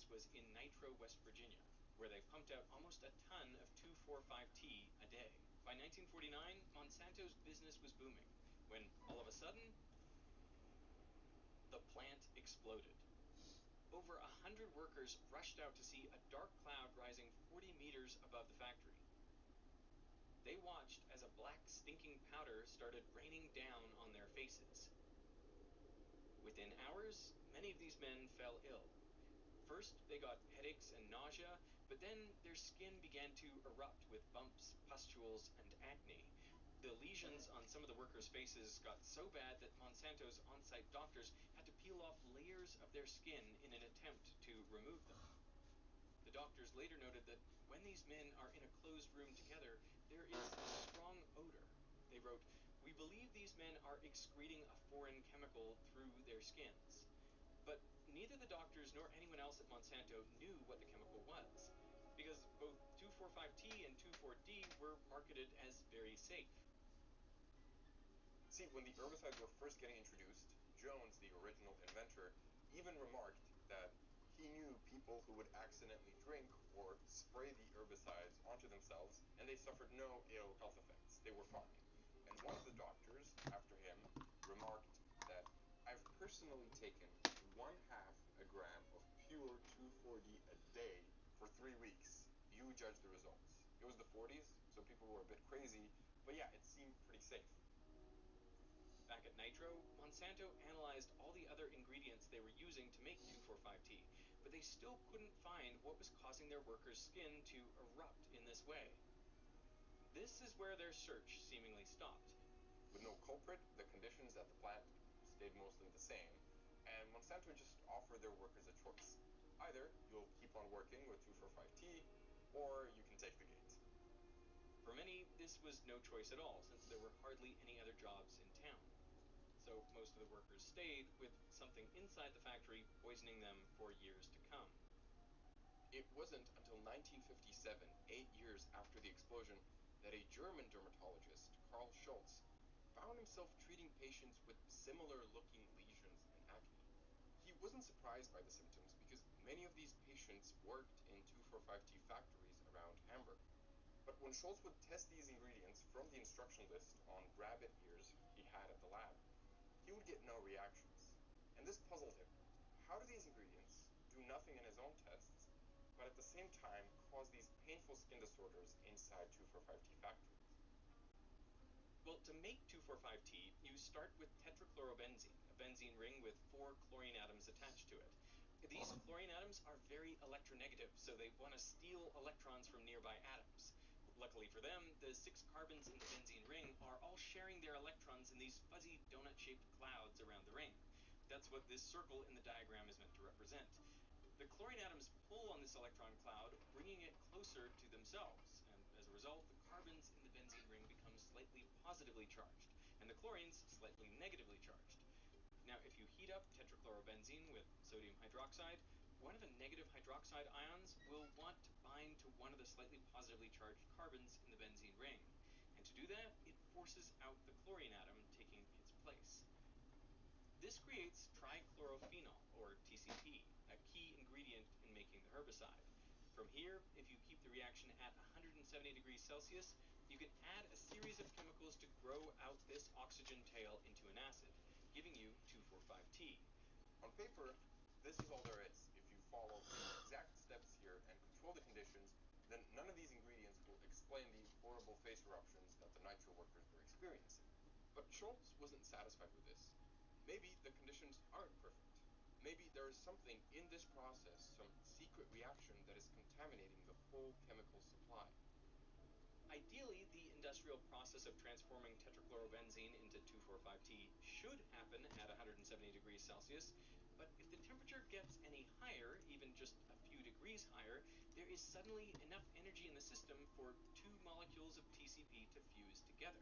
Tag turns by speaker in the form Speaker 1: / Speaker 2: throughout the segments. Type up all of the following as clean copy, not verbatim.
Speaker 1: source was in Nitro, West Virginia, where they pumped out almost a ton of 2,4,5-T a day. By 1949, Monsanto's business was booming, when all of a sudden, the plant exploded. Over 100 workers rushed out to see a dark cloud rising 40 meters above the factory. They watched as a black, stinking powder started raining down on their faces. Within hours, many of these men fell ill. First, they got headaches and nausea, but then their skin began to erupt with bumps, pustules, and acne. The lesions on some of the workers' faces got so bad that Monsanto's on-site doctors had to peel off layers of their skin in an attempt to remove them. The doctors later noted that when these men are in a closed room together, there is a strong odor. They wrote, "We believe these men are excreting a foreign chemical through their skins." But neither the doctors nor anyone else at Monsanto knew what the chemical was, because both 2,4,5-T and 2,4-D were marketed as very safe.
Speaker 2: See, when the herbicides were first getting introduced, Jones, the original inventor, even remarked that he knew people who would accidentally drink or spray the herbicides onto themselves, and they suffered no ill health effects. They were fine. And one of the doctors, after him, remarked that, "I've personally taken 1/2 a gram of pure 2,4-D a day for 3 weeks. You judge the results." It was the 40s, so people were a bit crazy, but yeah, it seemed pretty safe.
Speaker 1: Back at Nitro, Monsanto analyzed all the other ingredients they were using to make 2,4,5-T, but they still couldn't find what was causing their workers' skin to erupt in this way. This is where their search seemingly stopped.
Speaker 2: With no culprit, the conditions at the plant stayed mostly the same, and Monsanto just offered their workers a choice. Either you'll keep on working with 2,4,5-T, or you can take the gate.
Speaker 1: For many, this was no choice at all, since there were hardly any other jobs in town. So most of the workers stayed, with something inside the factory poisoning them for years to come.
Speaker 2: It wasn't until 1957, 8 years after the explosion, that a German dermatologist, Karl Schultz, found himself treating patients with similar-looking lesions and acne. He wasn't surprised by the symptoms because many of these patients worked in 2,4,5-T factories around Hamburg. But when Schultz would test these ingredients from the instruction list on rabbit ears he had at the lab, he would get no reactions. And this puzzled him. How do these ingredients do nothing in his own tests, but at the same time cause these painful skin disorders inside 2,4,5-T factories?
Speaker 1: Well, to make 2,4,5-T, you start with tetrachlorobenzene, a benzene ring with 4 chlorine atoms attached to it. These chlorine atoms are very electronegative, so they want to steal electrons from nearby atoms. Luckily for them, the 6 carbons in the benzene ring are all sharing their electrons in these fuzzy donut-shaped clouds around the ring. That's what this circle in the diagram is meant to represent. The chlorine atoms pull on this electron cloud, bringing it closer to themselves, and as a result, the carbons in the benzene ring become slightly positively charged, and the chlorines slightly negatively charged. Now, if you heat up tetrachlorobenzene with sodium hydroxide, one of the negative hydroxide ions will want to bind to one of the slightly positively charged carbons in the benzene ring. And to do that, it forces out the chlorine atom, taking its place. This creates trichlorophenol, or TCP, a key ingredient in making the herbicide. From here, if you keep the reaction at 170 degrees Celsius, you can add a series of chemicals to grow out this oxygen tail into an acid, giving you 2,4,5-T.
Speaker 2: On paper, this is all there is. If you follow the exact steps here and control the conditions, then none of these ingredients will explain the horrible face eruptions that the Nitro workers were experiencing. But Schultz wasn't satisfied with this. Maybe the conditions aren't perfect. Maybe there is something in this process, some secret reaction that is contaminating the whole chemical supply.
Speaker 1: Ideally, the industrial process of transforming tetrachlorobenzene into 2,4,5-T should happen at 170 degrees Celsius, but if the temperature gets any higher, even just a few degrees higher, there is suddenly enough energy in the system for 2 molecules of TCP to fuse together.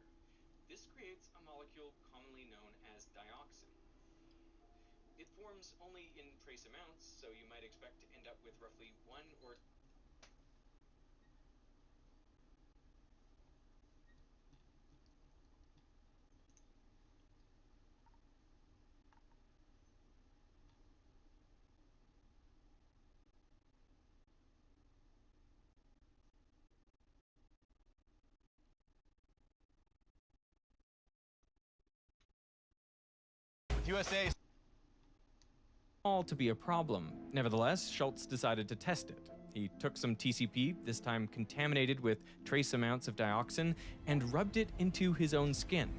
Speaker 1: This creates a molecule commonly known as dioxin. It forms only in trace amounts, so you might expect to end up with roughly 1 or
Speaker 3: USA.
Speaker 1: All to be a problem. Nevertheless, Schultz decided to test it. He took some TCP, this time contaminated with trace amounts of dioxin, and rubbed it into his own skin.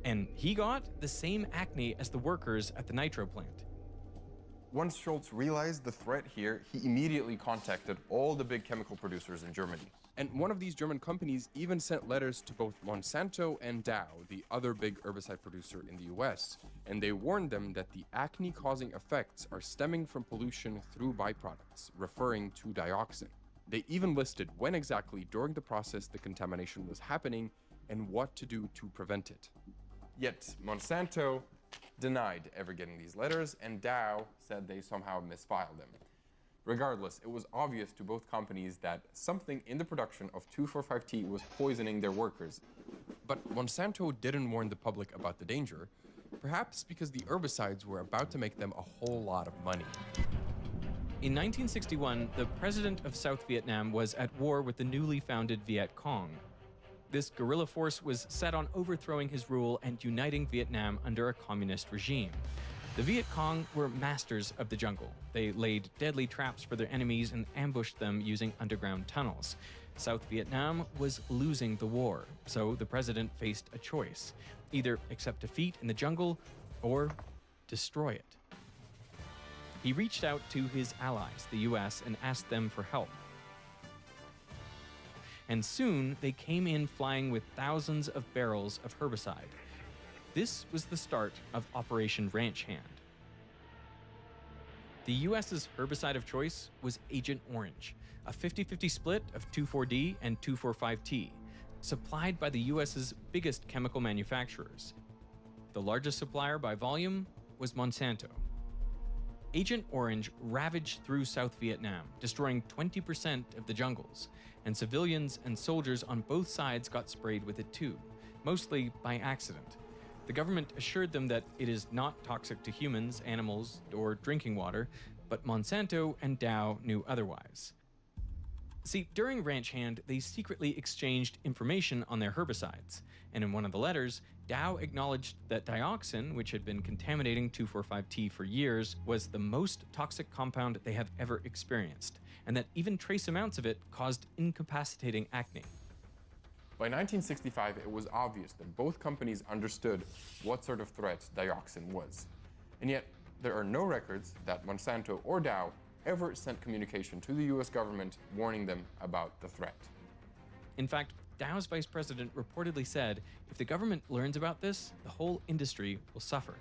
Speaker 1: And he got the same acne as the workers at the nitro plant.
Speaker 2: Once Schultz realized the threat here, he immediately contacted all the big chemical producers in Germany. And one of these German companies even sent letters to both Monsanto and Dow, the other big herbicide producer in the US, and they warned them that the acne-causing effects are stemming from pollution through byproducts, referring to dioxin. They even listed when exactly during the process the contamination was happening and what to do to prevent it. Yet Monsanto denied ever getting these letters, and Dow said they somehow misfiled them. Regardless, it was obvious to both companies that something in the production of 2,4,5-T was poisoning their workers. But Monsanto didn't warn the public about the danger, perhaps because the herbicides were about to make them a whole lot of money.
Speaker 1: In 1961, the president of South Vietnam was at war with the newly founded Viet Cong. This guerrilla force was set on overthrowing his rule and uniting Vietnam under a communist regime. The Viet Cong were masters of the jungle. They laid deadly traps for their enemies and ambushed them using underground tunnels. South Vietnam was losing the war, so the president faced a choice: either accept defeat in the jungle or destroy it. He reached out to his allies, the US, and asked them for help. And soon they came in flying with thousands of barrels of herbicide. This was the start of Operation Ranch Hand. The US's herbicide of choice was Agent Orange, a 50-50 split of 2,4-D and 2,4,5-T, supplied by the US's biggest chemical manufacturers. The largest supplier by volume was Monsanto. Agent Orange ravaged through South Vietnam, destroying 20% of the jungles, and civilians and soldiers on both sides got sprayed with it too, mostly by accident. The government assured them that it is not toxic to humans, animals, or drinking water, but Monsanto and Dow knew otherwise. See, during Ranch Hand, they secretly exchanged information on their herbicides, and in one of the letters, Dow acknowledged that dioxin, which had been contaminating 2,4,5-T for years, was the most toxic compound they have ever experienced, and that even trace amounts of it caused incapacitating acne.
Speaker 2: By 1965, it was obvious that both companies understood what sort of threat dioxin was. And yet, there are no records that Monsanto or Dow ever sent communication to the US government warning them about the threat.
Speaker 1: In fact, Dow's vice president reportedly said, if the government learns about this, the whole industry will suffer.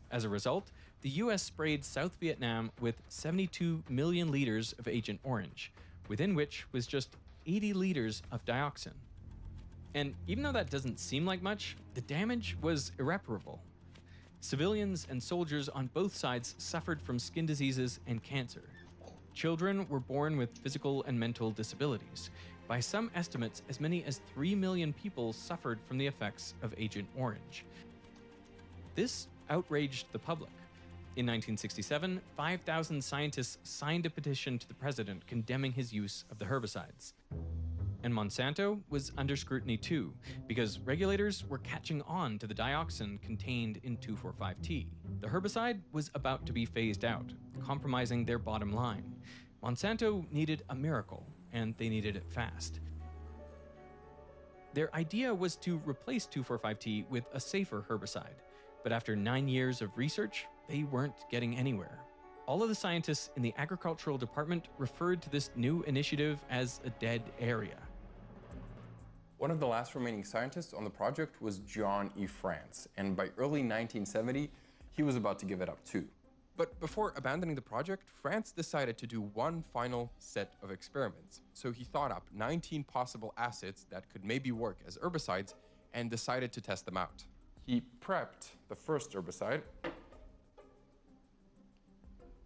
Speaker 1: As a result, the US sprayed South Vietnam with 72 million liters of Agent Orange, within which was just 80 liters of dioxin. And even though that doesn't seem like much, the damage was irreparable. Civilians and soldiers on both sides suffered from skin diseases and cancer. Children were born with physical and mental disabilities. By some estimates, as many as 3 million people suffered from the effects of Agent Orange. This outraged the public. In 1967, 5,000 scientists signed a petition to the president condemning his use of the herbicides. And Monsanto was under scrutiny too, because regulators were catching on to the dioxin contained in 2,4,5-T. The herbicide was about to be phased out, compromising their bottom line. Monsanto needed a miracle, and they needed it fast. Their idea was to replace 2,4,5-T with a safer herbicide, but after 9 years of research, they weren't getting anywhere. All of the scientists in the agricultural department referred to this new initiative as a dead area.
Speaker 2: One of the last remaining scientists on the project was John E. France, and by early 1970, he was about to give it up too. But before abandoning the project, France decided to do one final set of experiments. So he thought up 19 possible acids that could maybe work as herbicides and decided to test them out. He prepped the first herbicide,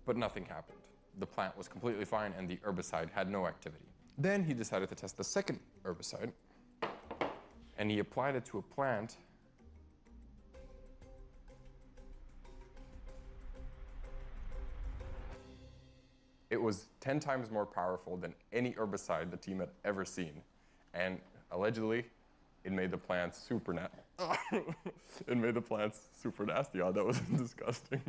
Speaker 2: but nothing happened. The plant was completely fine and the herbicide had no activity. Then he decided to test the second herbicide, and he applied it to a plant. It was 10 times more powerful than any herbicide the team had ever seen, and allegedly, it made the plant super net.
Speaker 3: It made the plants super nasty. Oh, that was disgusting.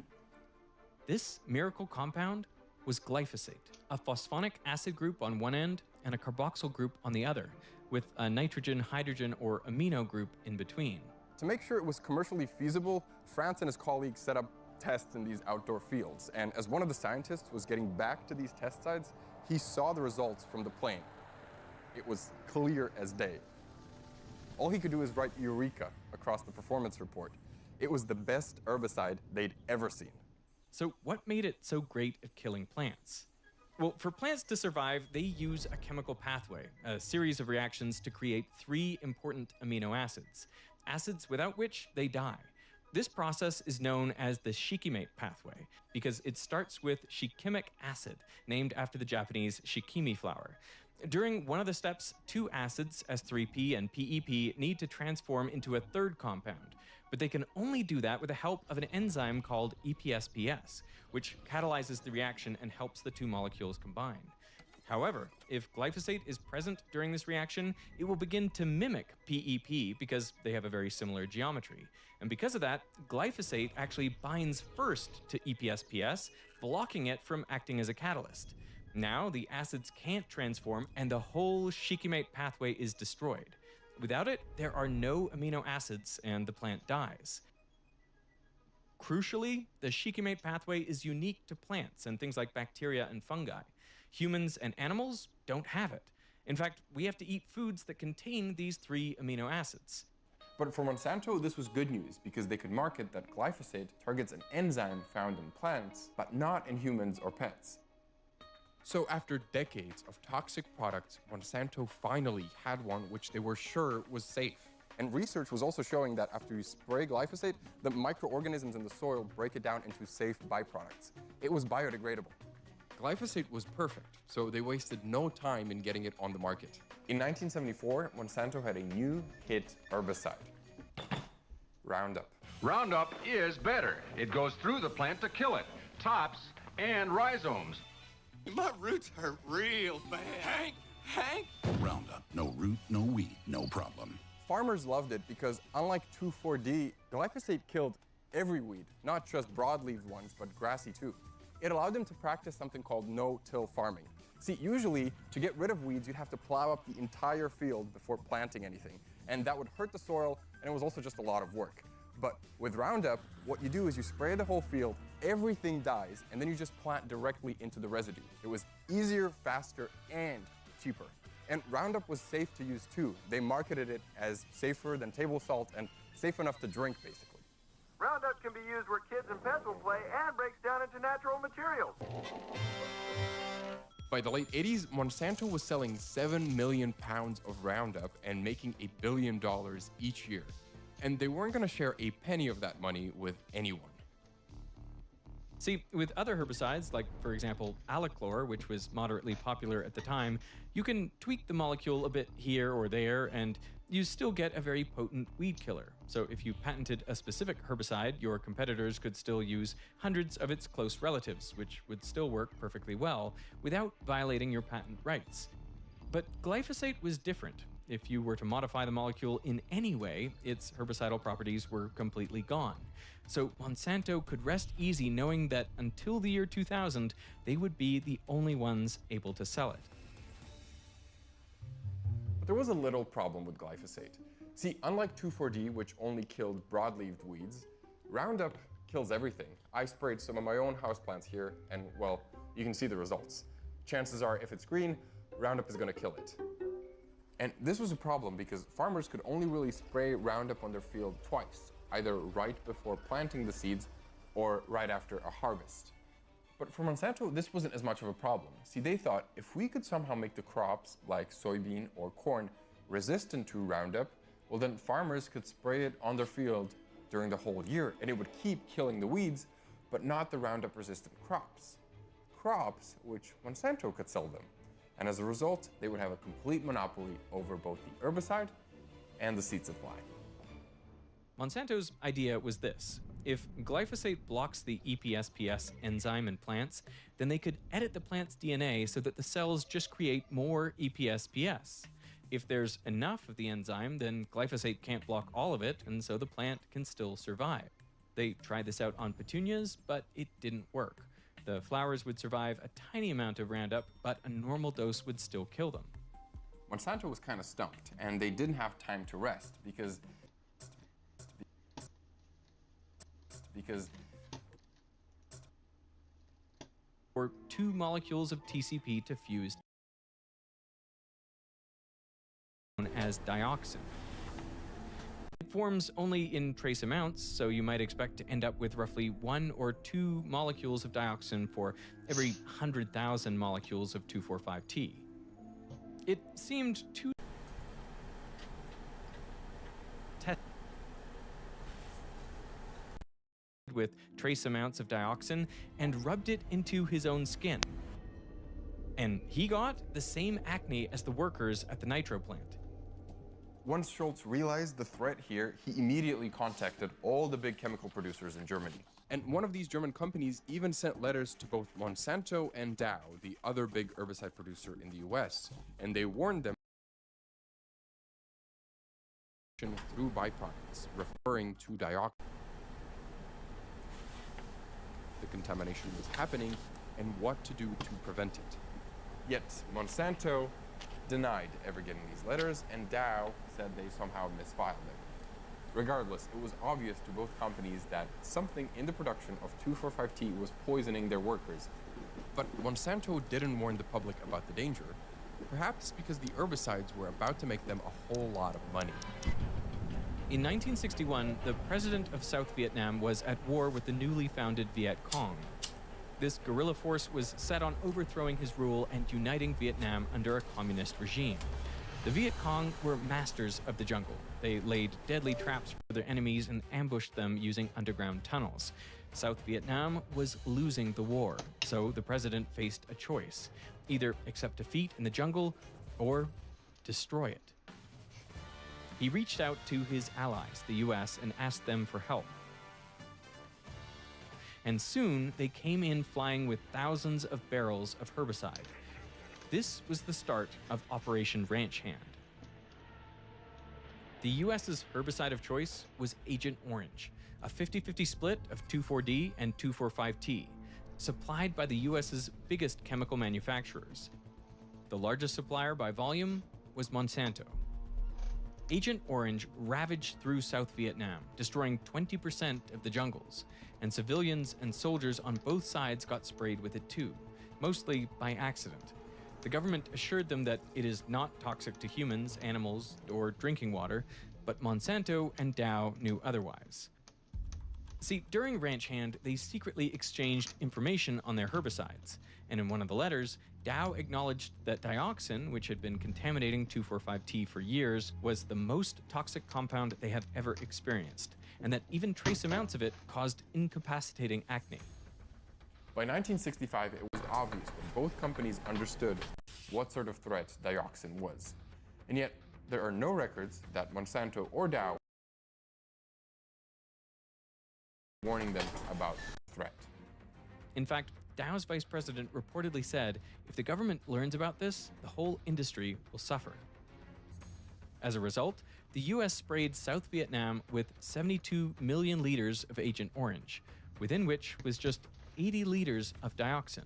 Speaker 4: This miracle compound was glyphosate, a phosphonic acid group on one end and a carboxyl group on the other, with a nitrogen, hydrogen, or amino group in between.
Speaker 3: To make sure it was commercially feasible, France and his colleagues set up tests in these outdoor fields. And as one of the scientists was getting back to these test sites, he saw the results from the plane. It was clear as day. All he could do is write Eureka across the performance report. It was the best herbicide they'd ever seen.
Speaker 4: So what made it so great at killing plants? Well, for plants to survive, they use a chemical pathway, a series of reactions to create 3 important amino acids, acids without which they die. This process is known as the shikimate pathway because it starts with shikimic acid, named after the Japanese shikimi flower. During one of the steps, 2 acids, S3P and PEP, need to transform into a third compound, but they can only do that with the help of an enzyme called EPSPS, which catalyzes the reaction and helps the 2 molecules combine. However, if glyphosate is present during this reaction, it will begin to mimic PEP because they have a very similar geometry. And because of that, glyphosate actually binds first to EPSPS, blocking it from acting as a catalyst. Now, the acids can't transform and the whole shikimate pathway is destroyed. Without it, there are no amino acids and the plant dies. Crucially, the shikimate pathway is unique to plants and things like bacteria and fungi. Humans and animals don't have it. In fact, we have to eat foods that contain these 3 amino acids.
Speaker 3: But for Monsanto, this was good news because they could market that glyphosate targets an enzyme found in plants, but not in humans or pets. So after decades of toxic products, Monsanto finally had one which they were sure was safe. And research was also showing that after you spray glyphosate, the microorganisms in the soil break it down into safe byproducts. It was biodegradable. Glyphosate was perfect, so they wasted no time in getting it on the market. In 1974, Monsanto had a new hit herbicide, Roundup.
Speaker 5: Roundup is better. It goes through the plant to kill it, tops and rhizomes.
Speaker 6: My roots hurt real bad. Hank!
Speaker 7: Roundup, no root, no weed, no problem.
Speaker 3: Farmers loved it because, unlike 2,4-D, glyphosate killed every weed, not just broadleaved ones, but grassy too. It allowed them to practice something called no-till farming. See, usually, to get rid of weeds, you'd have to plow up the entire field before planting anything, and that would hurt the soil, and it was also just a lot of work. But with Roundup, what you do is you spray the whole field, everything dies, and then you just plant directly into the residue. It was easier, faster, and cheaper. And Roundup was safe to use too. They marketed it as safer than table salt and safe enough to drink, basically.
Speaker 8: Roundup can be used where kids and pets will play and breaks down into natural materials.
Speaker 3: By the late 80s, Monsanto was selling 7 million pounds of Roundup and making $1 billion each year. And they weren't going to share a penny of that money with anyone.
Speaker 4: See, with other herbicides, like, for example, Alichlor, which was moderately popular at the time, you can tweak the molecule a bit here or there, and you still get a very potent weed killer. So if you patented a specific herbicide, your competitors could still use hundreds of its close relatives, which would still work perfectly well without violating your patent rights. But glyphosate was different. If you were to modify the molecule in any way, its herbicidal properties were completely gone. So Monsanto could rest easy knowing that until the year 2000, they would be the only ones able to sell it.
Speaker 3: But there was a little problem with glyphosate. See, unlike 2,4-D, which only killed broadleaved weeds, Roundup kills everything. I sprayed some of my own houseplants here, and, well, you can see the results. Chances are, if it's green, Roundup is going to kill it. And this was a problem because farmers could only really spray Roundup on their field twice, either right before planting the seeds or right after a harvest. But for Monsanto, this wasn't as much of a problem. See, they thought if we could somehow make the crops, like soybean or corn, resistant to Roundup, well then farmers could spray it on their field during the whole year, and it would keep killing the weeds, but not the Roundup-resistant crops. Crops which Monsanto could sell them. And as a result, they would have a complete monopoly over both the herbicide and the seed supply.
Speaker 4: Monsanto's idea was this. If glyphosate blocks the EPSPS enzyme in plants, then they could edit the plant's DNA so that the cells just create more EPSPS. If there's enough of the enzyme, then glyphosate can't block all of it, and so the plant can still survive. They tried this out on petunias, but it didn't work. The flowers would survive a tiny amount of Roundup, but a normal dose would still kill them.
Speaker 3: Monsanto was kind of stumped, and they didn't have time to rest because
Speaker 4: for 2 molecules of TCP to fuse known as dioxin. It forms only in trace amounts, so you might expect to end up with roughly 1 or 2 molecules of dioxin for every 100,000 molecules of 2,4,5-T. It seemed too with trace amounts of dioxin and rubbed it into his own skin. And he got the same acne as the workers at the nitro plant.
Speaker 3: once Schultz realized the threat here, he immediately contacted all the big chemical producers in Germany. And one of these German companies even sent letters to both Monsanto and Dow, the other big herbicide producer in the US, and they warned them through byproducts, referring to dioxin. The contamination was happening and what to do to prevent it. Yet Monsanto denied ever getting these letters, and Dow said they somehow misfiled them. Regardless, it was obvious to both companies that something in the production of 2,4,5-T was poisoning their workers. But Monsanto didn't warn the public about the danger, perhaps because the herbicides were about to make them a whole lot of money.
Speaker 4: In 1961, the president of South Vietnam was at war with the newly founded Viet Cong. This guerrilla force was set on overthrowing his rule and uniting Vietnam under a communist regime. The Viet Cong were masters of the jungle. They laid deadly traps for their enemies and ambushed them using underground tunnels. South Vietnam was losing the war, so the president faced a choice: either accept defeat in the jungle or destroy it. He reached out to his allies, the US, and asked them for help. And soon they came in flying with thousands of barrels of herbicide. This was the start of Operation Ranch Hand. The US's herbicide of choice was Agent Orange, a 50-50 split of 2,4-D and 2,4,5-T, supplied by the US's biggest chemical manufacturers. The largest supplier by volume was Monsanto. Agent Orange ravaged through South Vietnam, destroying 20% of the jungles, and civilians and soldiers on both sides got sprayed with it too, mostly by accident. The government assured them that it is not toxic to humans, animals, or drinking water, but Monsanto and Dow knew otherwise. See, during Ranch Hand, they secretly exchanged information on their herbicides, and in one of the letters, Dow acknowledged that dioxin, which had been contaminating 2,4,5-T for years, was the most toxic compound they had ever experienced, and that even trace amounts of it caused incapacitating acne.
Speaker 3: By 1965, it was obvious that both companies understood what sort of threat dioxin was. And yet, there are no records that Monsanto or Dow warning them about the threat.
Speaker 4: In fact, Dow's vice president reportedly said, if the government learns about this, the whole industry will suffer. As a result, the US sprayed South Vietnam with 72 million liters of Agent Orange, within which was just 80 liters of dioxin.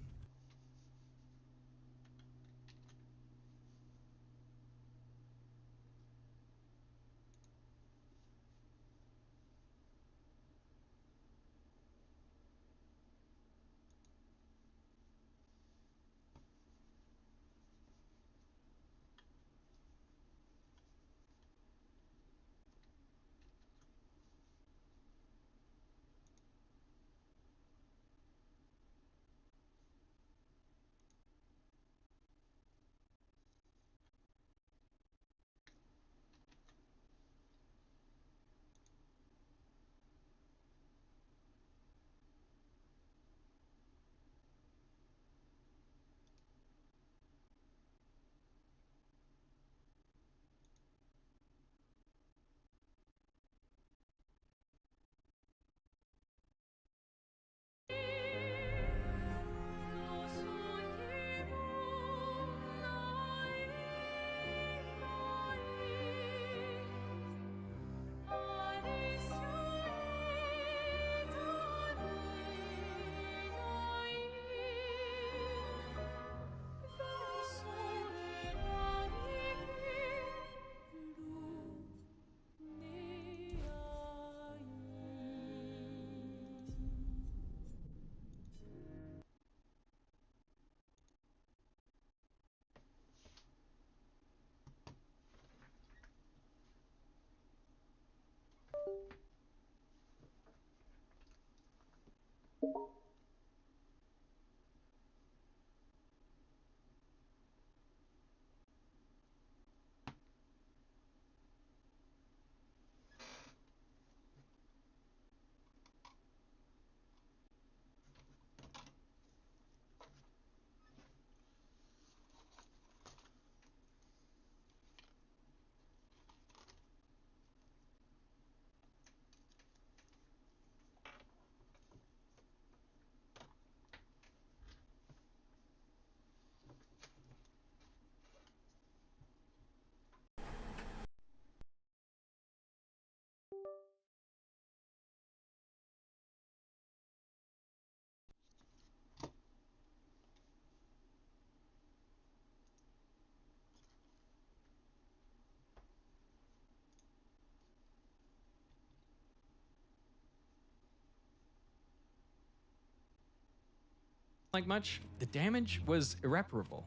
Speaker 4: like much, the damage was irreparable.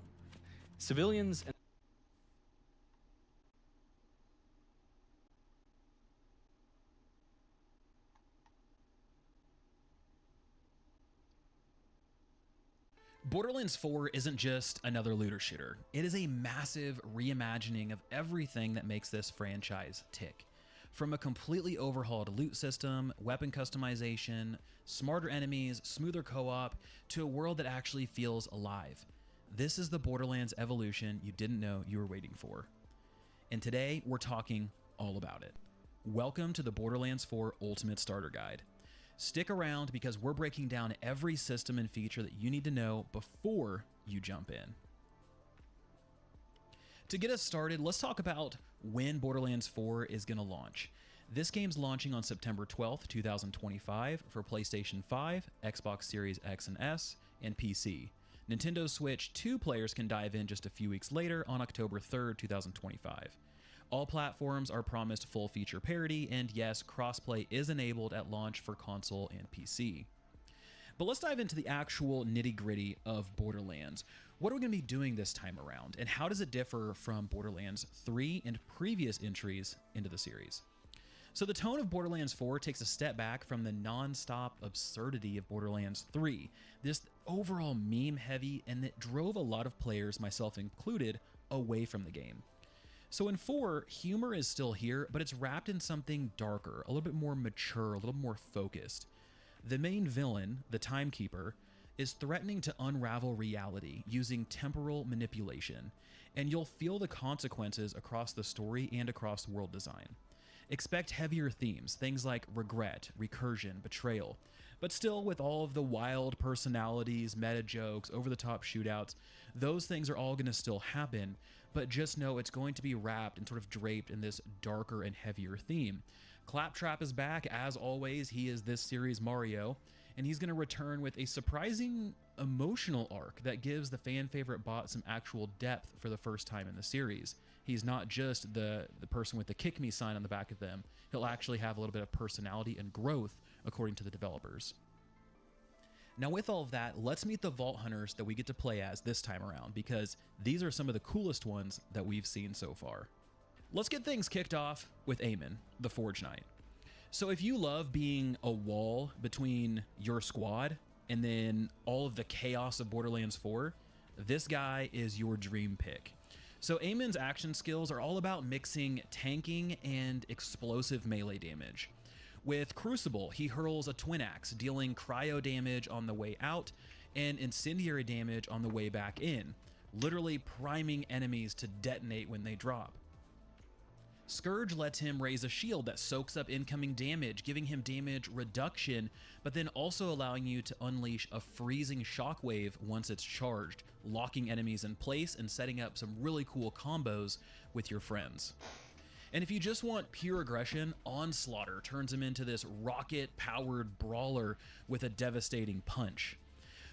Speaker 4: Civilians and
Speaker 9: Borderlands 4 isn't just another looter shooter. It is a massive reimagining of everything that makes this franchise tick. From a completely overhauled loot system, weapon customization, smarter enemies, smoother co-op, to a world that actually feels alive. This is the Borderlands evolution you didn't know you were waiting for. And today, we're talking all about it. Welcome to the Borderlands 4 Ultimate Starter Guide. Stick around because we're breaking down every system and feature that you need to know before you jump in. To get us started, let's talk about when Borderlands 4 is going to launch. This game's launching on September 12th, 2025 for PlayStation 5, Xbox Series X and S, and PC. Nintendo Switch 2 players can dive in just a few weeks later on October 3rd, 2025. All platforms are promised full feature parity, and yes, crossplay is enabled at launch for console and PC. But let's dive into the actual nitty-gritty of Borderlands. What are we going to be doing this time around, and how does it differ from Borderlands 3 and previous entries into the series? So the tone of Borderlands 4 takes a step back from the non-stop absurdity of Borderlands 3, this overall meme-heavy, and that drove a lot of players, myself included, away from the game. So in 4, humor is still here, but it's wrapped in something darker, a little bit more mature, a little more focused. The main villain, the Timekeeper, is threatening to unravel reality using temporal manipulation, and you'll feel the consequences across the story and across world design. Expect heavier themes, things like regret, recursion, betrayal, but still with all of the wild personalities, meta jokes, over-the-top shootouts, those things are all going to still happen, but just know it's going to be wrapped and sort of draped in this darker and heavier theme. Claptrap is back, as always. He is this series' Mario, and he's going to return with a surprising emotional arc that gives the fan favorite bot some actual depth for the first time in the series. He's not just the person with the kick me sign on the back of them. He'll actually have a little bit of personality and growth, according to the developers. Now with all of that, let's meet the Vault Hunters that we get to play as this time around, because these are some of the coolest ones that we've seen so far. Let's get things kicked off with Eamon, the Forge Knight. So if you love being a wall between your squad and then all of the chaos of Borderlands 4, this guy is your dream pick. So Eamon's action skills are all about mixing tanking and explosive melee damage. With Crucible, he hurls a twin axe, dealing cryo damage on the way out and incendiary damage on the way back in, literally priming enemies to detonate when they drop. Scourge lets him raise a shield that soaks up incoming damage, giving him damage reduction, but then also allowing you to unleash a freezing shockwave once it's charged, locking enemies in place and setting up some really cool combos with your friends. And if you just want pure aggression, Onslaughter turns him into this rocket-powered brawler with a devastating punch.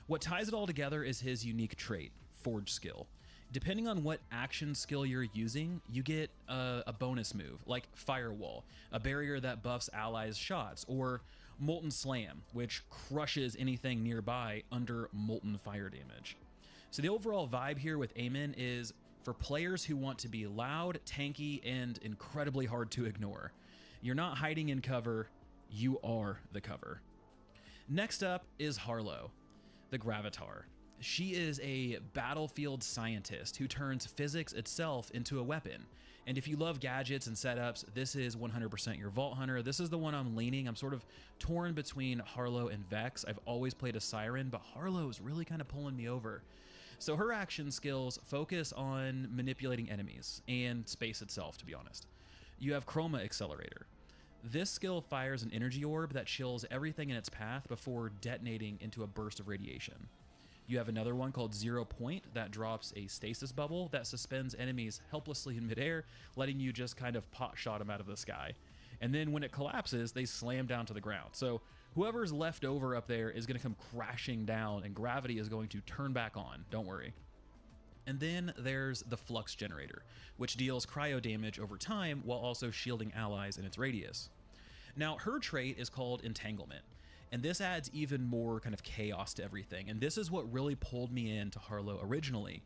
Speaker 9: What ties it all together is his unique trait, Forge Skill. Depending on what action skill you're using, you get a bonus move, like Firewall, a barrier that buffs allies' shots, or Molten Slam, which crushes anything nearby under molten fire damage. So the overall vibe here with Eamon is for players who want to be loud, tanky, and incredibly hard to ignore. You're not hiding in cover, you are the cover. Next up is Harlow, the Gravatar. She is a battlefield scientist who turns physics itself into a weapon. And if you love gadgets and setups, this is 100% your Vault Hunter. This is the one I'm leaning. I'm sort of torn between Harlow and Vex. I've always played a Siren, but Harlow is really kind of pulling me over. So her action skills focus on manipulating enemies and space itself, to be honest. You have Chroma Accelerator. This skill fires an energy orb that chills everything in its path before detonating into a burst of radiation. You have another one called Zero Point that drops a stasis bubble that suspends enemies helplessly in midair, letting you just kind of pot shot them out of the sky. And then when it collapses, they slam down to the ground. So whoever's left over up there is going to come crashing down, and gravity is going to turn back on. Don't worry. And then there's the Flux Generator, which deals cryo damage over time while also shielding allies in its radius. Now, her trait is called Entanglement. And this adds even more kind of chaos to everything. And this is what really pulled me into Harlow originally.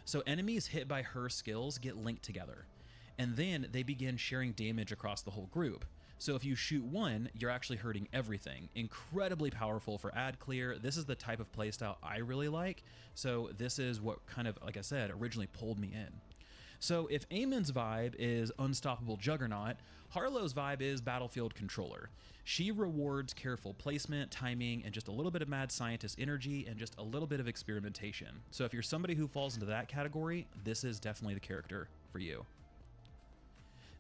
Speaker 9: So enemies hit by her skills get linked together, and then they begin sharing damage across the whole group. So if you shoot one, you're actually hurting everything. Incredibly powerful for ad clear. This is the type of playstyle I really like. So this is what kind of, like I said, originally pulled me in. So if Eamon's vibe is unstoppable juggernaut, Harlow's vibe is battlefield controller. She rewards careful placement, timing, and just a little bit of mad scientist energy and just a little bit of experimentation. So if you're somebody who falls into that category, this is definitely the character for you.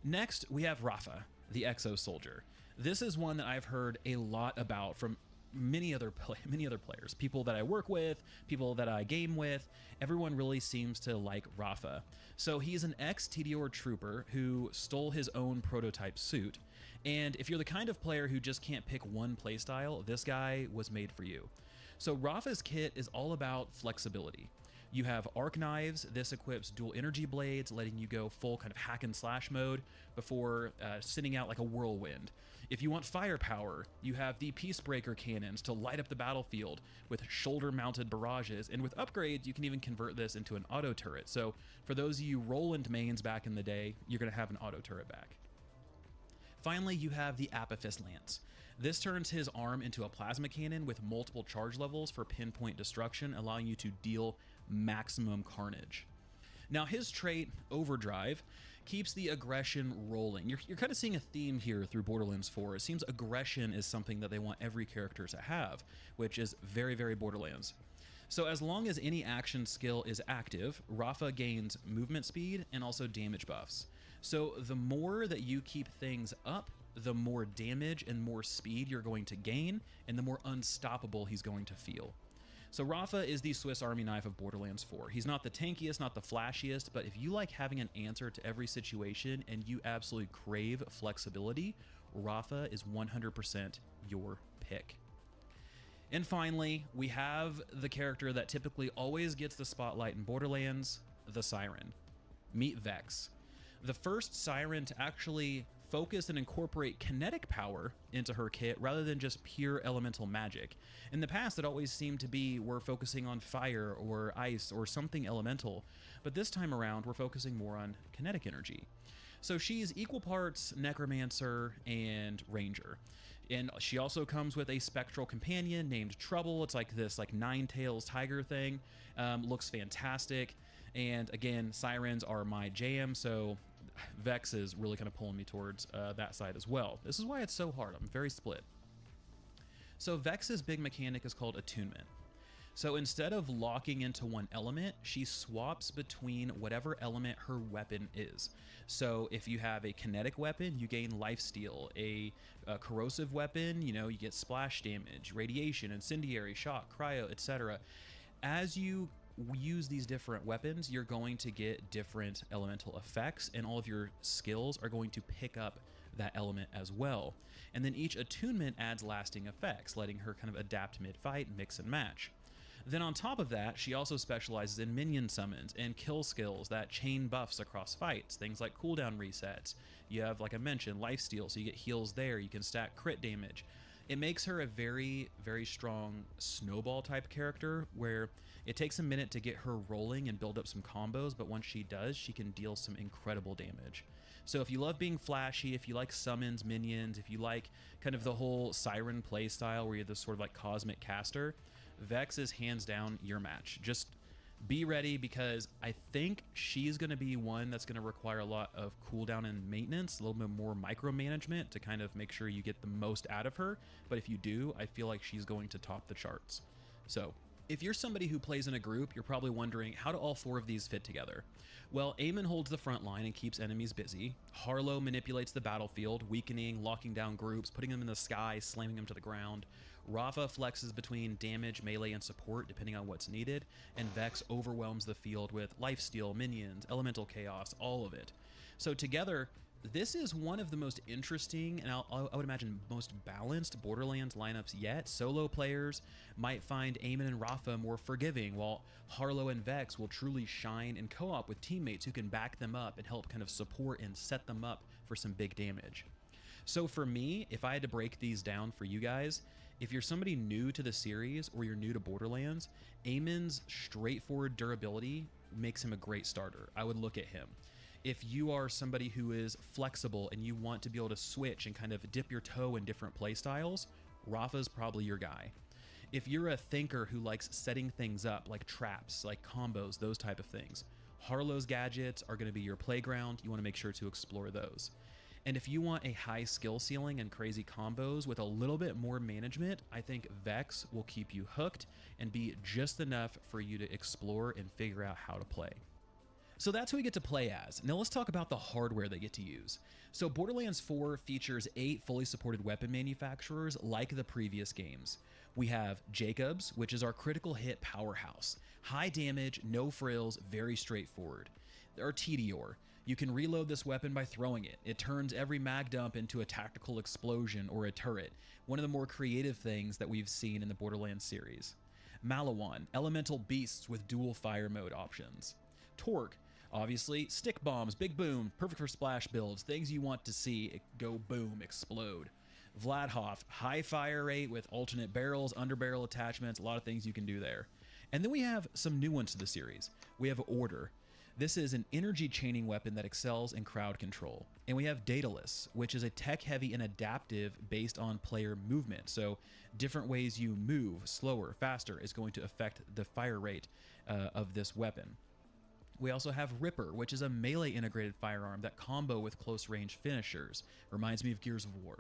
Speaker 9: Next, we have Rafa, the Exo Soldier. This is one that I've heard a lot about from many other players, people that I work with, people that I game with. Everyone really seems to like Rafa. So he's an ex-TDR trooper who stole his own prototype suit. And if you're the kind of player who just can't pick one playstyle, this guy was made for you. So Rafa's kit is all about flexibility. You have arc knives. This equips dual energy blades, letting you go full kind of hack and slash mode before sending out like a whirlwind. If you want firepower, you have the Peacebreaker cannons to light up the battlefield with shoulder-mounted barrages, and with upgrades, you can even convert this into an auto turret. So for those of you Roland mains back in the day, you're going to have an auto turret back. Finally, you have the Apophis Lance. This turns his arm into a plasma cannon with multiple charge levels for pinpoint destruction, allowing you to deal maximum carnage. Now his trait, Overdrive, keeps the aggression rolling. You're kind of seeing a theme here through Borderlands 4. It seems aggression is something that they want every character to have, which is very, very Borderlands. So as long as any action skill is active, Rafa gains movement speed and also damage buffs. So the more that you keep things up, the more damage and more speed you're going to gain, and the more unstoppable he's going to feel. So Rafa is the Swiss Army knife of Borderlands 4. He's not the tankiest, not the flashiest, but if you like having an answer to every situation and you absolutely crave flexibility, Rafa is 100% your pick. And finally, we have the character that typically always gets the spotlight in Borderlands, the Siren. Meet Vex. The first Siren to actually focus and incorporate kinetic power into her kit rather than just pure elemental magic. In the past, it always seemed to be we're focusing on fire or ice or something elemental, but this time around we're focusing more on kinetic energy. So she's equal parts necromancer and ranger. And she also comes with a spectral companion named Trouble. It's like this like nine-tails tiger thing. Looks fantastic. And again, sirens are my jam, so Vex is really kind of pulling me towards that side as well. This is why it's so hard. I'm very split. So Vex's big mechanic is called attunement. So instead of locking into one element, she swaps between whatever element her weapon is. So if you have a kinetic weapon, you gain lifesteal. A corrosive weapon, you get splash damage, radiation, incendiary, shock, cryo, etc. As you use these different weapons, you're going to get different elemental effects, and all of your skills are going to pick up that element as well. And then each attunement adds lasting effects, letting her kind of adapt mid-fight, mix and match. Then on top of that, she also specializes in minion summons and kill skills that chain buffs across fights, things like cooldown resets. You have, like I mentioned, lifesteal, so you get heals there, you can stack crit damage. It makes her a very, very strong snowball type character where it takes a minute to get her rolling and build up some combos, but once she does, she can deal some incredible damage. So if you love being flashy, if you like summons, minions, if you like kind of the whole Siren playstyle where you're this sort of like cosmic caster, Vex is hands down your match. Just be ready, because I think she's going to be one that's going to require a lot of cooldown and maintenance, a little bit more micromanagement to kind of make sure you get the most out of her. But if you do, I feel like she's going to top the charts. So if you're somebody who plays in a group, you're probably wondering, how do all four of these fit together? Well, Eamon holds the front line and keeps enemies busy. Harlow manipulates the battlefield, weakening, locking down groups, putting them in the sky, slamming them to the ground. Rafa flexes between damage, melee, and support depending on what's needed, and Vex overwhelms the field with lifesteal, minions, elemental chaos, all of it. So together, this is one of the most interesting and I would imagine most balanced Borderlands lineups yet. Solo players might find Eamon and Rafa more forgiving, while Harlow and Vex will truly shine in co-op with teammates who can back them up and help kind of support and set them up for some big damage. So for me, if I had to break these down for you guys, If you're somebody new to the series or you're new to Borderlands, Eamon's straightforward durability makes him a great starter. I would look at him. If you are somebody who is flexible and you want to be able to switch and kind of dip your toe in different play styles, Rafa's probably your guy. If you're a thinker who likes setting things up, like traps, like combos, those type of things, Harlow's gadgets are going to be your playground. You want to make sure to explore those. And if you want a high skill ceiling and crazy combos with a little bit more management, I think Vex will keep you hooked and be just enough for you to explore and figure out how to play. So that's who we get to play as. Now let's talk about the hardware they get to use. So Borderlands 4 features 8 fully supported weapon manufacturers like the previous games. We have Jacobs, which is our critical hit powerhouse. High damage, no frills, very straightforward. There are Tediore. You can reload this weapon by throwing it. It turns every mag dump into a tactical explosion or a turret, one of the more creative things that we've seen in the Borderlands series. Maliwan, elemental beasts with dual fire mode options. Torque, obviously, stick bombs, big boom, perfect for splash builds, things you want to see go boom, explode. Vladhoff, high fire rate with alternate barrels, underbarrel attachments, a lot of things you can do there. And then we have some new ones to the series. We have Order. This is an energy chaining weapon that excels in crowd control. And we have Daedalus, which is a tech-heavy and adaptive based on player movement. So different ways you move, slower, faster, is going to affect the fire rate of this weapon. We also have Ripper, which is a melee integrated firearm that combo with close range finishers. Reminds me of Gears of War.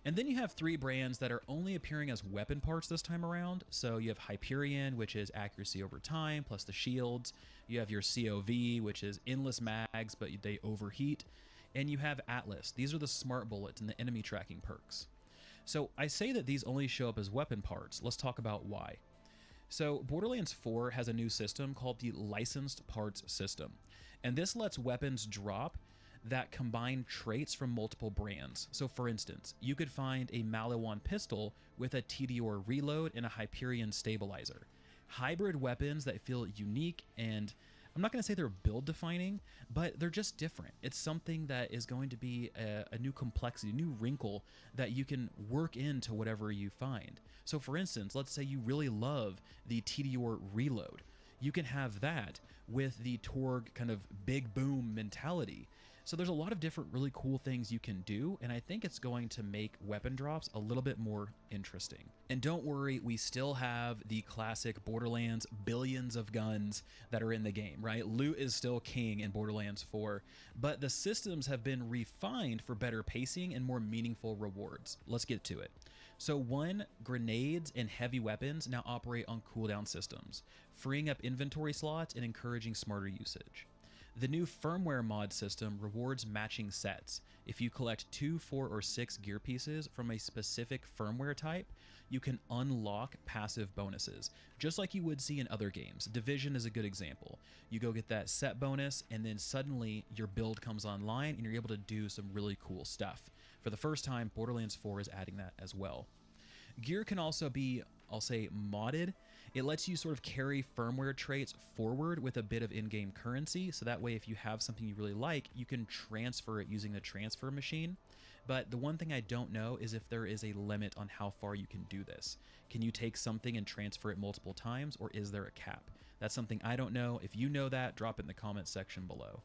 Speaker 9: And then you have 3 brands that are only appearing as weapon parts this time around. So you have Hyperion, which is accuracy over time, plus the shields. You have your COV, which is endless mags, but they overheat. And you have Atlas. These are the smart bullets and the enemy tracking perks. So I say that these only show up as weapon parts. Let's talk about why. So Borderlands 4 has a new system called the Licensed Parts System. And this lets weapons drop that combine traits from multiple brands. So for instance, you could find a Maliwan pistol with a Tediore reload and a Hyperion stabilizer. Hybrid weapons that feel unique, and I'm not going to say they're build defining, but they're just different. It's something that is going to be a new complexity, a new wrinkle that you can work into whatever you find. So for instance, let's say you really love the Tediore reload. You can have that with the Torgue kind of big boom mentality. So there's a lot of different really cool things you can do, and I think it's going to make weapon drops a little bit more interesting. And don't worry, we still have the classic Borderlands billions of guns that are in the game, right? Loot is still king in Borderlands 4, but the systems have been refined for better pacing and more meaningful rewards. Let's get to it. So 1, grenades and heavy weapons now operate on cooldown systems, freeing up inventory slots and encouraging smarter usage. The new firmware mod system rewards matching sets. If you collect 2, 4, or 6 gear pieces from a specific firmware type, you can unlock passive bonuses, just like you would see in other games. Division is a good example. You go get that set bonus, and then suddenly your build comes online, and you're able to do some really cool stuff. For the first time, Borderlands 4 is adding that as well. Gear can also be, I'll say, modded. It lets you sort of carry firmware traits forward with a bit of in-game currency, so that way if you have something you really like, you can transfer it using the transfer machine. But the one thing I don't know is if there is a limit on how far you can do this. Can you take something and transfer it multiple times, or is there a cap? That's something I don't know. If you know that, drop it in the comments section below.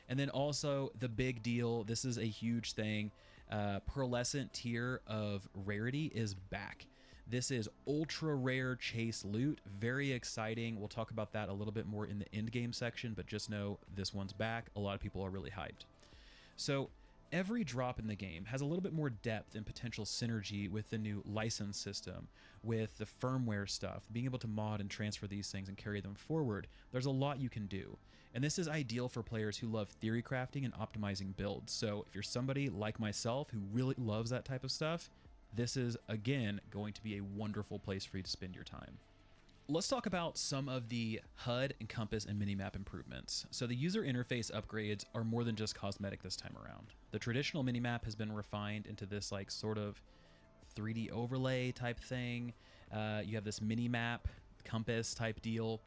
Speaker 9: And then also the big deal, this is a huge thing, pearlescent tier of rarity is back. This is ultra rare chase loot, very exciting. We'll talk about that a little bit more in the end game section, but just know this one's back. A lot of people are really hyped. So every drop in the game has a little bit more depth and potential synergy with the new license system, with the firmware stuff, being able to mod and transfer these things and carry them forward. There's a lot you can do. And this is ideal for players who love theory crafting and optimizing builds. So if you're somebody like myself who really loves that type of stuff, this is, again, going to be a wonderful place for you to spend your time. Let's talk about some of the HUD and compass and minimap improvements. So the user interface upgrades are more than just cosmetic this time around. The traditional minimap has been refined into this like sort of 3D overlay type thing. You have this minimap compass type deal.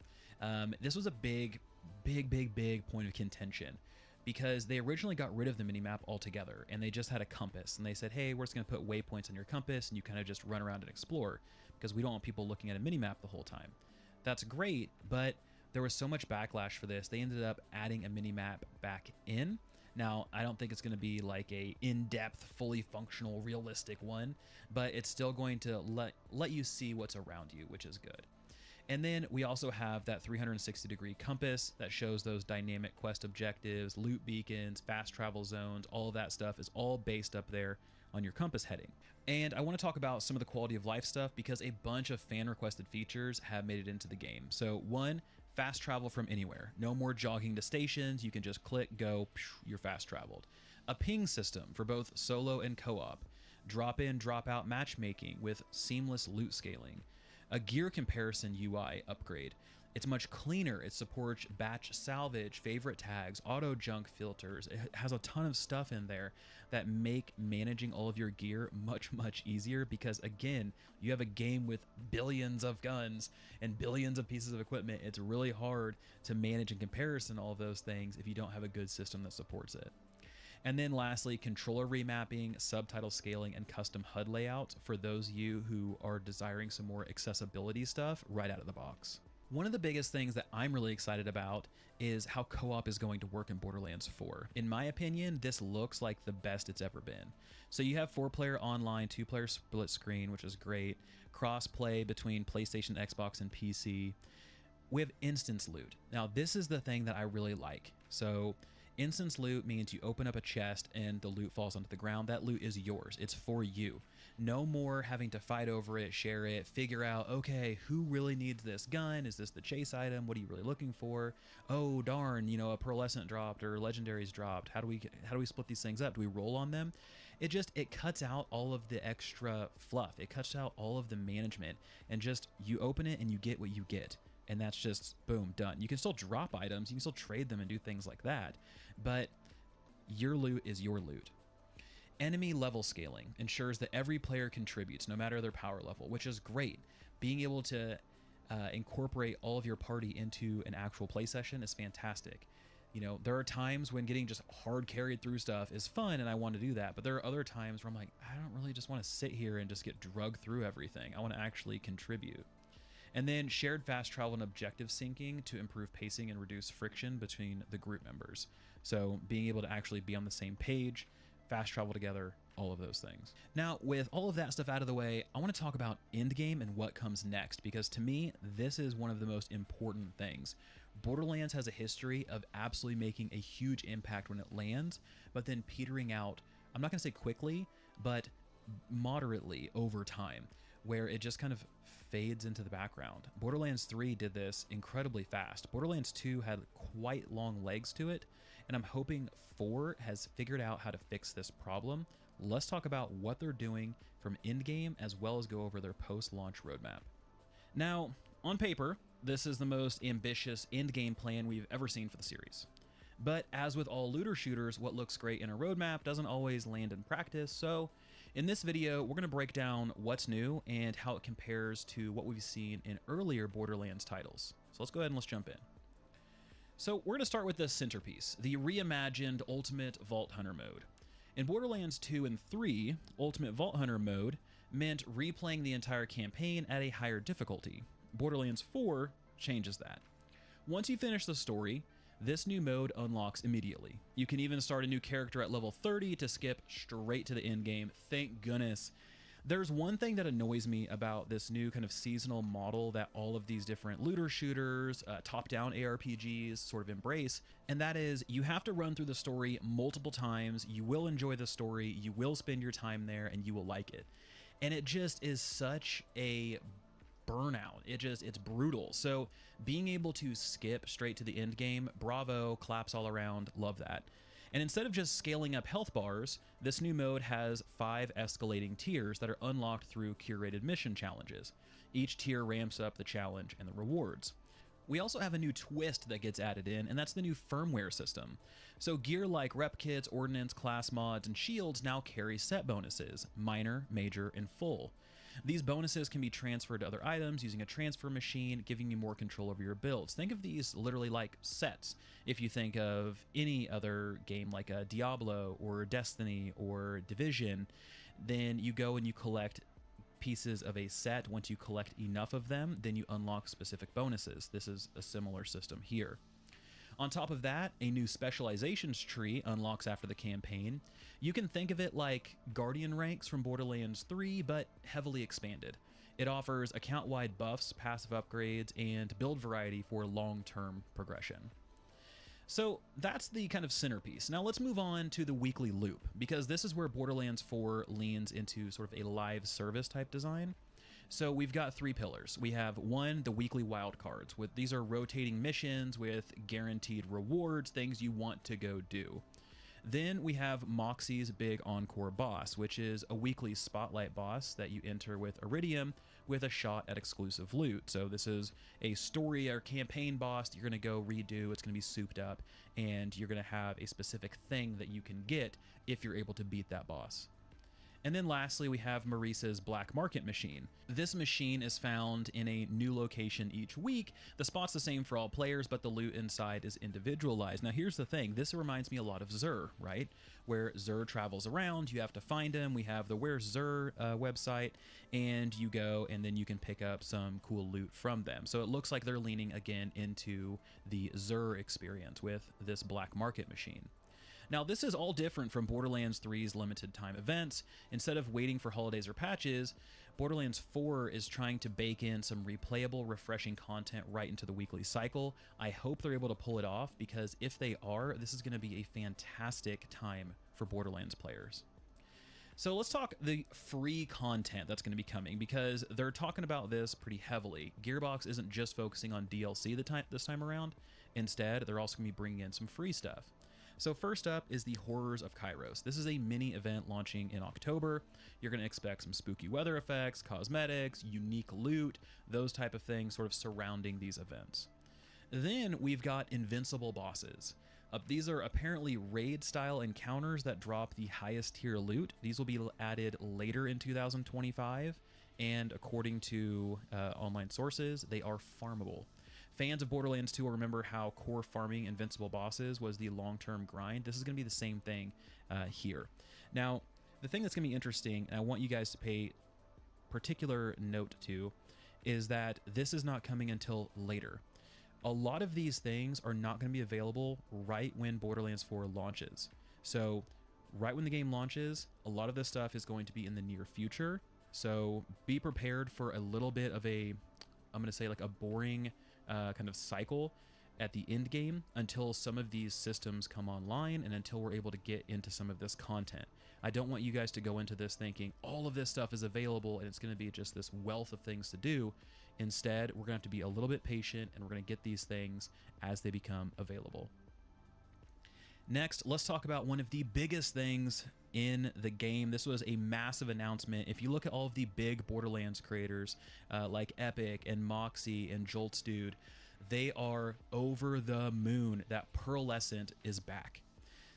Speaker 9: This was a big point of contention. because they originally got rid of the minimap altogether and they just had a compass, and they said, hey, we're just going to put waypoints on your compass and you kind of just run around and explore, because we don't want people looking at a minimap the whole time. That's great, but there was so much backlash for this, they ended up adding a minimap back in. Now, I don't think it's going to be like a in-depth, fully functional, realistic one, but it's still going to let you see what's around you, which is good. And then we also have that 360-degree compass that shows those dynamic quest objectives, loot beacons, fast travel zones, all of that stuff is all based up there on your compass heading. And I want to talk about some of the quality of life stuff because a bunch of fan-requested features have made it into the game. So one, fast travel from anywhere. No more jogging to stations. You can just click, go, you're fast traveled. A ping system for both solo and co-op. Drop in, drop out matchmaking with seamless loot scaling. A gear comparison UI upgrade. It's much cleaner. It supports batch salvage, favorite tags, auto junk filters. It has a ton of stuff in there that make managing all of your gear much, much easier because, again, you have a game with billions of guns and billions of pieces of equipment. It's really hard to manage and comparison all of those things if you don't have a good system that supports it. And then lastly, controller remapping, subtitle scaling, and custom HUD layout for those of you who are desiring some more accessibility stuff right out of the box. One of the biggest things that I'm really excited about is how co-op is going to work in Borderlands 4. In my opinion, this looks like the best it's ever been. So you have 4-player online, 2-player split screen, which is great, cross-play between PlayStation, Xbox, and PC. We have instance loot. Now, this is the thing that I really like. So instance loot means you open up a chest and the loot falls onto the ground. That loot is yours. It's for you. No more having to fight over it, share it, figure out, okay, who really needs this gun? Is this the chase item? What are you really looking for? Oh, darn, you know, a pearlescent dropped or legendaries dropped. How do we split these things up? Do we roll on them? It cuts out all of the extra fluff. It cuts out all of the management, and just you open it and you get what you get. And that's just boom, done. You can still drop items, you can still trade them and do things like that, but your loot is your loot. Enemy level scaling ensures that every player contributes no matter their power level, which is great. Being able to incorporate all of your party into an actual play session is fantastic. You know, there are times when getting just hard carried through stuff is fun and I want to do that, but there are other times where I'm like, I don't really just want to sit here and just get drugged through everything. I want to actually contribute. And then shared fast travel and objective syncing to improve pacing and reduce friction between the group members. So being able to actually be on the same page, fast travel together, all of those things. Now, with all of that stuff out of the way, I want to talk about endgame and what comes next, because to me, this is one of the most important things. Borderlands has a history of absolutely making a huge impact when it lands, but then petering out, I'm not going to say quickly, but moderately over time, where it just kind of fades into the background. Borderlands 3 did this incredibly fast. Borderlands 2 had quite long legs to it, and I'm hoping 4 has figured out how to fix this problem. Let's talk about what they're doing from endgame as well as go over their post-launch roadmap. Now, on paper, this is the most ambitious endgame plan we've ever seen for the series. But as with all looter shooters, what looks great in a roadmap doesn't always land in practice, so in this video, we're going to break down what's new and how it compares to what we've seen in earlier Borderlands titles. So let's go ahead and let's jump in. So we're going to start with the centerpiece, the reimagined Ultimate Vault Hunter mode. In Borderlands 2 and 3, Ultimate Vault Hunter mode meant replaying the entire campaign at a higher difficulty. Borderlands 4 changes that. Once you finish the story, this new mode unlocks immediately. You can even start a new character at level 30 to skip straight to the end game. Thank goodness. There's one thing that annoys me about this new kind of seasonal model that all of these different looter shooters, top-down ARPGs sort of embrace, and that is you have to run through the story multiple times, you will enjoy the story, you will spend your time there, and you will like it. And it just is such a burnout. It's brutal. So being able to skip straight to the end game, bravo, claps all around, love that. And instead of just scaling up health bars, this new mode has 5 escalating tiers that are unlocked through curated mission challenges. Each tier ramps up the challenge and the rewards. We also have a new twist that gets added in, and that's the new firmware system. So gear like rep kits, ordnance, class mods, and shields now carry set bonuses, minor, major, and full. These bonuses can be transferred to other items using a transfer machine, giving you more control over your builds. Think of these literally like sets. If you think of any other game like a Diablo or Destiny or Division, then you go and you collect pieces of a set. Once you collect enough of them, then you unlock specific bonuses. This is a similar system here. On top of that, a new specializations tree unlocks after the campaign. You can think of it like Guardian ranks from Borderlands 3, but heavily expanded. It offers account-wide buffs, passive upgrades, and build variety for long-term progression. So that's the kind of centerpiece. Now let's move on to the weekly loop, because this is where Borderlands 4 leans into sort of a live service type design. So we've got 3 pillars. We have 1, the weekly wildcards. These are rotating missions with guaranteed rewards, things you want to go do. Then we have Moxxi's big encore boss, which is a weekly spotlight boss that you enter with Iridium with a shot at exclusive loot. So this is a story or campaign boss that you're going to go redo. It's going to be souped up, and you're going to have a specific thing that you can get if you're able to beat that boss. And then lastly, we have Maurice's Black Market Machine. This machine is found in a new location each week. The spot's the same for all players, but the loot inside is individualized. Now here's the thing, this reminds me a lot of Xur, right? Where Xur travels around, you have to find him. We have the Where's Xur website, and you go and then you can pick up some cool loot from them. So it looks like they're leaning again into the Xur experience with this Black Market Machine. Now, this is all different from Borderlands 3's limited time events. Instead of waiting for holidays or patches, Borderlands 4 is trying to bake in some replayable, refreshing content right into the weekly cycle. I hope they're able to pull it off, because if they are, this is going to be a fantastic time for Borderlands players. So let's talk the free content that's going to be coming, because they're talking about this pretty heavily. Gearbox isn't just focusing on DLC this time around. Instead, they're also going to be bringing in some free stuff. So first up is the Horrors of Kairos. This is a mini event launching in October. You're going to expect some spooky weather effects, cosmetics, unique loot, those type of things sort of surrounding these events. Then we've got Invincible Bosses. These are apparently raid-style encounters that drop the highest tier loot. These will be added later in 2025, and according to online sources, they are farmable. Fans of Borderlands 2 will remember how core farming Invincible Bosses was the long-term grind. This is going to be the same thing here. Now, the thing that's going to be interesting, and I want you guys to pay particular note to, is that this is not coming until later. A lot of these things are not going to be available right when Borderlands 4 launches. So right when the game launches, a lot of this stuff is going to be in the near future. So be prepared for a little bit of a, I'm going to say like a boring kind of cycle at the end game until some of these systems come online and until we're able to get into some of this content. I don't want you guys to go into this thinking all of this stuff is available and it's going to be just this wealth of things to do. Instead, we're going to have to be a little bit patient, and we're going to get these things as they become available. Next, let's talk about one of the biggest things in the game. This was a massive announcement. If you look at all of the big Borderlands creators like Epic and Moxxi and Joltsdude, they are over the moon that Pearlescent is back.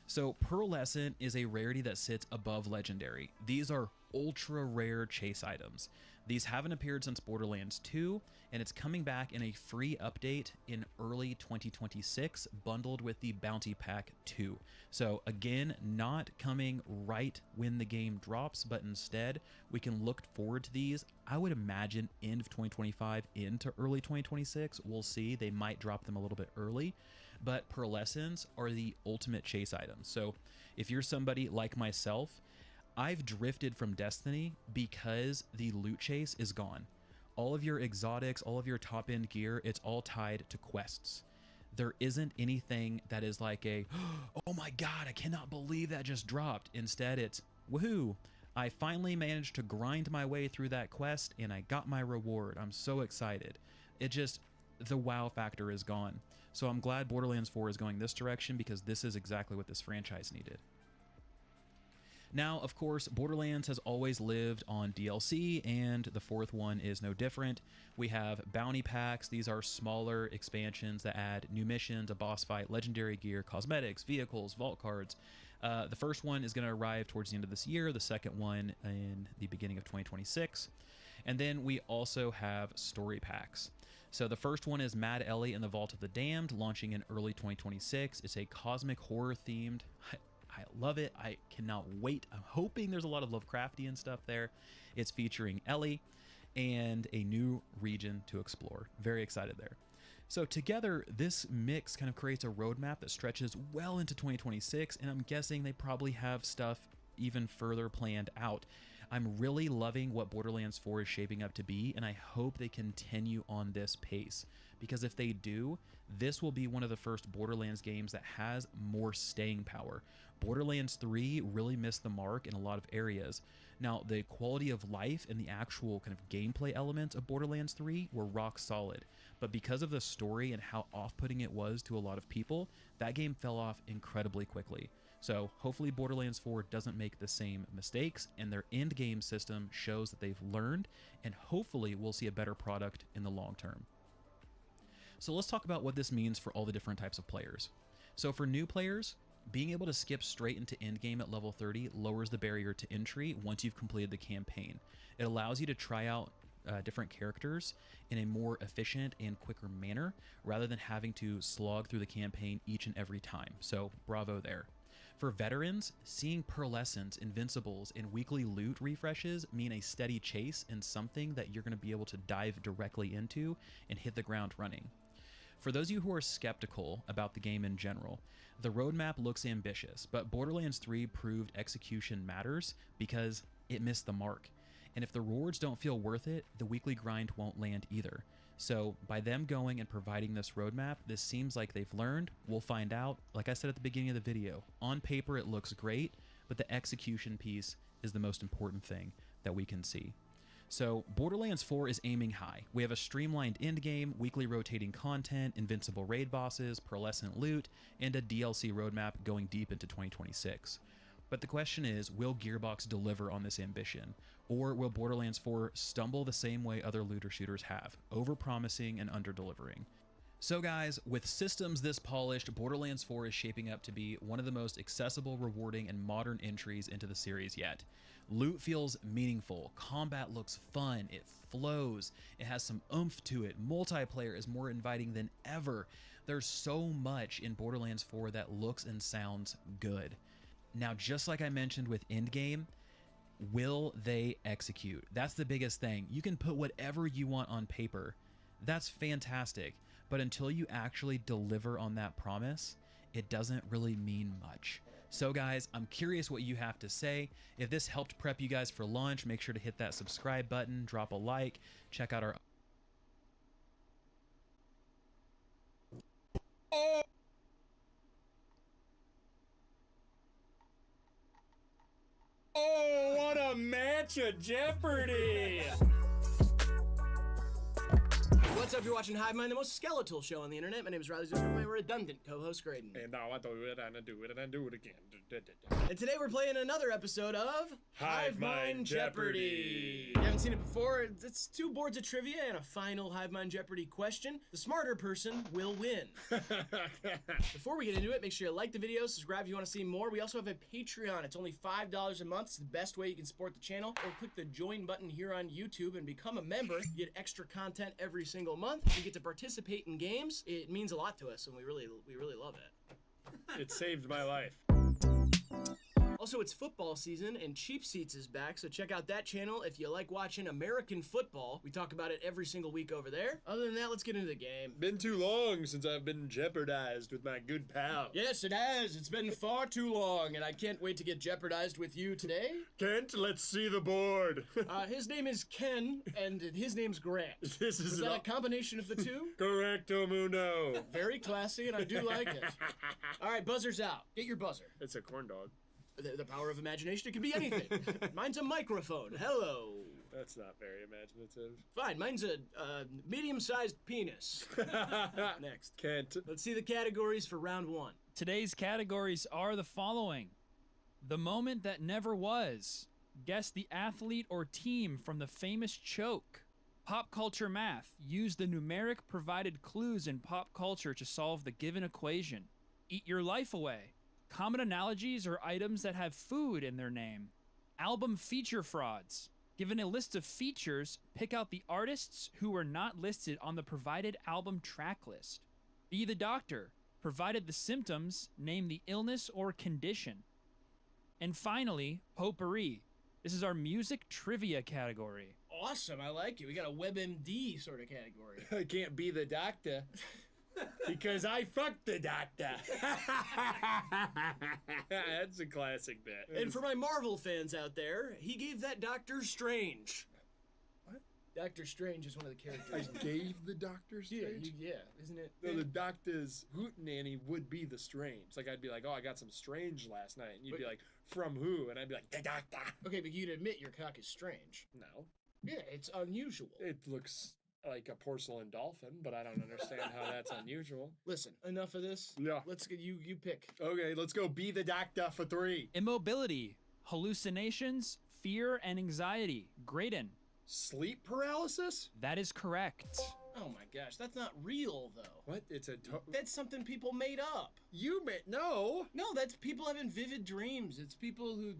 Speaker 9: So Pearlescent is a rarity that sits above Legendary. These are ultra rare chase items. These haven't appeared since Borderlands 2, and it's coming back in a free update in early 2026, bundled with the Bounty Pack 2. So again, not coming right when the game drops, but instead we can look forward to these. I would imagine end of 2025 into early 2026. We'll see. They might drop them a little bit early, but Pearlescents are the ultimate chase items. So if you're somebody like myself, I've drifted from Destiny because the loot chase is gone. All of your exotics, all of your top end gear, it's all tied to quests. There isn't anything that is like a, oh my God, I cannot believe that just dropped. Instead, it's, woohoo, I finally managed to grind my way through that quest and I got my reward. I'm so excited. It just, the wow factor is gone. So I'm glad Borderlands 4 is going this direction, because this is exactly what this franchise needed. Now, of course, Borderlands has always lived on DLC, and the fourth one is no different. We have bounty packs. These are smaller expansions that add new missions, a boss fight, legendary gear, cosmetics, vehicles, vault cards. The first one is going to arrive towards the end of this year, the second one in the beginning of 2026. And then we also have story packs. So the first one is Mad Ellie and the Vault of the Damned, launching in early 2026. It's a cosmic horror themed. I love it. I cannot wait. I'm hoping there's a lot of Lovecraftian stuff there. It's featuring Ellie and a new region to explore. Very excited there. So together, this mix kind of creates a roadmap that stretches well into 2026, and I'm guessing they probably have stuff even further planned out. I'm really loving what Borderlands 4 is shaping up to be, and I hope they continue on this pace, because if they do, this will be one of the first Borderlands games that has more staying power. Borderlands 3 really missed the mark in a lot of areas. Now, the quality of life and the actual kind of gameplay elements of Borderlands 3 were rock solid, but because of the story and how off-putting it was to a lot of people, that game fell off incredibly quickly. So hopefully Borderlands 4 doesn't make the same mistakes, and their end game system shows that they've learned, and hopefully we'll see a better product in the long term. So let's talk about what this means for all the different types of players. So for new players, being able to skip straight into endgame at level 30 lowers the barrier to entry once you've completed the campaign. It allows you to try out different characters in a more efficient and quicker manner, rather than having to slog through the campaign each and every time. So bravo there. For veterans, seeing Pearlescence, Invincibles, and weekly loot refreshes mean a steady chase and something that you're going to be able to dive directly into and hit the ground running. For those of you who are skeptical about the game in general, the roadmap looks ambitious, but Borderlands 3 proved execution matters because it missed the mark. And if the rewards don't feel worth it, the weekly grind won't land either. So by them going and providing this roadmap, this seems like they've learned. We'll find out. Like I said at the beginning of the video, on paper it looks great, but the execution piece is the most important thing that we can see. So Borderlands 4 is aiming high. We have a streamlined endgame, weekly rotating content, invincible raid bosses, pearlescent loot, and a DLC roadmap going deep into 2026. But the question is, will Gearbox deliver on this ambition? Or will Borderlands 4 stumble the same way other looter shooters have, over-promising and under-delivering? So guys, with systems this polished, Borderlands 4 is shaping up to be one of the most accessible, rewarding, and modern entries into the series yet. Loot feels meaningful, combat looks fun, it flows, it has some oomph to it, multiplayer is more inviting than ever. There's so much in Borderlands 4 that looks and sounds good. Now, just like I mentioned with Endgame, will they execute? That's the biggest thing. You can put whatever you want on paper. That's fantastic. But until you actually deliver on that promise, it doesn't really mean much. So guys, I'm curious what you have to say. If this helped prep you guys for launch, make sure to hit that subscribe button, drop a like, check out our...
Speaker 10: Oh, what a match of Jeopardy!
Speaker 11: What's up? You're watching Hive Mind, the most skeletal show on the internet. My name is Riley Zucker, my redundant co-host Graydon.
Speaker 10: And now I do it and I do it and I do it again.
Speaker 11: And today we're playing another episode of
Speaker 10: Hive Mind Jeopardy!
Speaker 11: If you haven't seen it before, it's 2 boards of trivia and a final Hive Mind Jeopardy question. The smarter person will win. Before we get into it, make sure you like the video, subscribe if you want to see more. We also have a Patreon. It's only $5 a month. It's the best way you can support the channel. Or click the join button here on YouTube and become a member. You get extra content every single month. You get to participate in games. It means a lot to us, and we really love it.
Speaker 10: It saved my life.
Speaker 11: Also, it's football season, and Cheap Seats is back, so check out that channel if you like watching American football. We talk about it every single week over there. Other than that, let's get into the game.
Speaker 10: Been too long since I've been jeopardized with my good pal.
Speaker 11: Yes, it has. It's been far too long, and I can't wait to get jeopardized with you today.
Speaker 10: Kent, let's see the board.
Speaker 11: His name is Ken, and his name's Grant.
Speaker 10: This is
Speaker 11: that a combination of the two?
Speaker 10: Correcto mundo.
Speaker 11: Very classy, and I do like it. All right, buzzer's out. Get your buzzer.
Speaker 10: It's a corn dog.
Speaker 11: The power of imagination, it can be anything. Mine's a microphone. Hello.
Speaker 10: That's not very imaginative.
Speaker 11: Fine, mine's a medium-sized penis. Next.
Speaker 10: Kent.
Speaker 11: Let's see the categories for round 1.
Speaker 12: Today's categories are the following. The moment that never was. Guess the athlete or team from the famous choke. Pop culture math. Use the numeric provided clues in pop culture to solve the given equation. Eat your life away. Common analogies or items that have food in their name. Album feature frauds. Given a list of features, pick out the artists who were not listed on the provided album track list. Be the doctor. Provided the symptoms, name the illness or condition. And finally, potpourri. This is our music trivia category.
Speaker 11: Awesome, I like it. We got a WebMD sort of category.
Speaker 10: I can't be the doctor because I fucked the doctor. That's a classic bit.
Speaker 11: And for my Marvel fans out there, he gave that Doctor Strange.
Speaker 10: What?
Speaker 11: Doctor Strange is one of the characters.
Speaker 10: I gave the Doctor Strange?
Speaker 11: Yeah, isn't it?
Speaker 10: No, the Doctor's hootenanny would be the Strange. Like, I'd be like, oh, I got some Strange last night. And you'd be like, from who? And I'd be like, the Doctor.
Speaker 11: Okay, but you'd admit your cock is strange.
Speaker 10: No.
Speaker 11: Yeah, it's unusual.
Speaker 10: It looks like a porcelain dolphin, but I don't understand how that's unusual.
Speaker 11: Listen, enough of this.
Speaker 10: Yeah.
Speaker 11: Let's get you pick.
Speaker 10: Okay, let's go be the doctor for 3.
Speaker 12: Immobility, hallucinations, fear, and anxiety. Graydon.
Speaker 10: Sleep paralysis?
Speaker 12: That is correct.
Speaker 11: Oh my gosh, that's not real though.
Speaker 10: What? It's a
Speaker 11: that's something people made up.
Speaker 10: You made no.
Speaker 11: No, that's people having vivid dreams. It's people who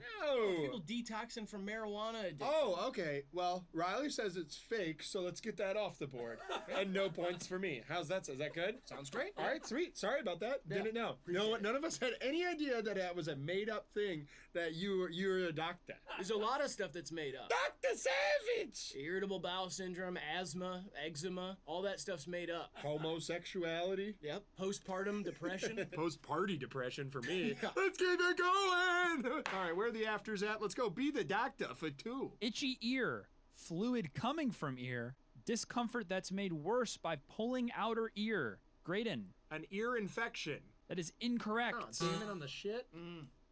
Speaker 11: people detoxing from marijuana addiction.
Speaker 10: Oh, okay. Well, Riley says it's fake, so let's get that off the board. And no points for me. How's that? Is that good?
Speaker 11: Sounds great.
Speaker 10: All right, sweet. Sorry about that.
Speaker 11: Yeah.
Speaker 10: Didn't know. You know what? None of us had any idea that that was a made-up thing. That you were a doctor.
Speaker 11: There's a lot of stuff that's made up.
Speaker 10: Dr. Savage.
Speaker 11: Irritable bowel syndrome, asthma, eczema, all that stuff's made up.
Speaker 10: Homosexuality.
Speaker 11: Yep. Postpartum depression.
Speaker 10: Post-party depression for me. Let's keep it going. All right, where are the afters at? Let's go be the doctor for 2.
Speaker 12: Itchy ear, fluid coming from ear, discomfort that's made worse by pulling outer ear. Graydon.
Speaker 10: An ear infection.
Speaker 12: That is incorrect.
Speaker 10: Oh, damn it on the shit.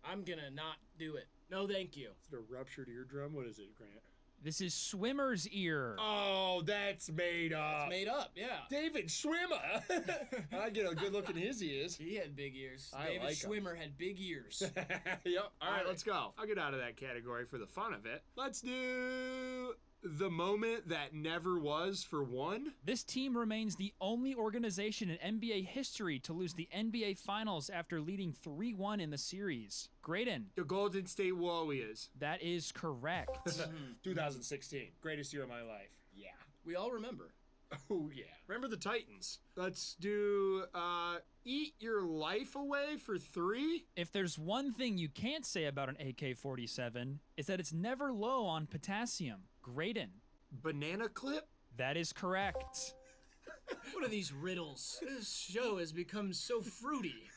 Speaker 11: I'm gonna not do it. No, thank you.
Speaker 10: Is it a ruptured eardrum? What is it, Grant?
Speaker 12: This is swimmer's ear.
Speaker 10: Oh, that's made up.
Speaker 11: It's made up, yeah.
Speaker 10: David Schwimmer. I get a good look in his ears.
Speaker 11: He had big ears.
Speaker 10: I
Speaker 11: David
Speaker 10: like 'em.
Speaker 11: Schwimmer had big ears.
Speaker 10: Yep. All right, let's go. I'll get out of that category for the fun of it. Let's do the moment that never was for 1.
Speaker 12: This team remains the only organization in NBA history to lose the NBA Finals after leading 3-1 in the series. Graydon.
Speaker 10: The Golden State Warriors.
Speaker 12: That is correct.
Speaker 10: 2016. Greatest year of my life. Yeah.
Speaker 11: We all remember.
Speaker 10: Oh, yeah. Remember the Titans. Let's do eat your life away for 3.
Speaker 12: If there's one thing you can't say about an AK-47, it's that it's never low on potassium. Graydon.
Speaker 10: Banana clip?
Speaker 12: That is correct.
Speaker 11: What are these riddles? This show has become so fruity.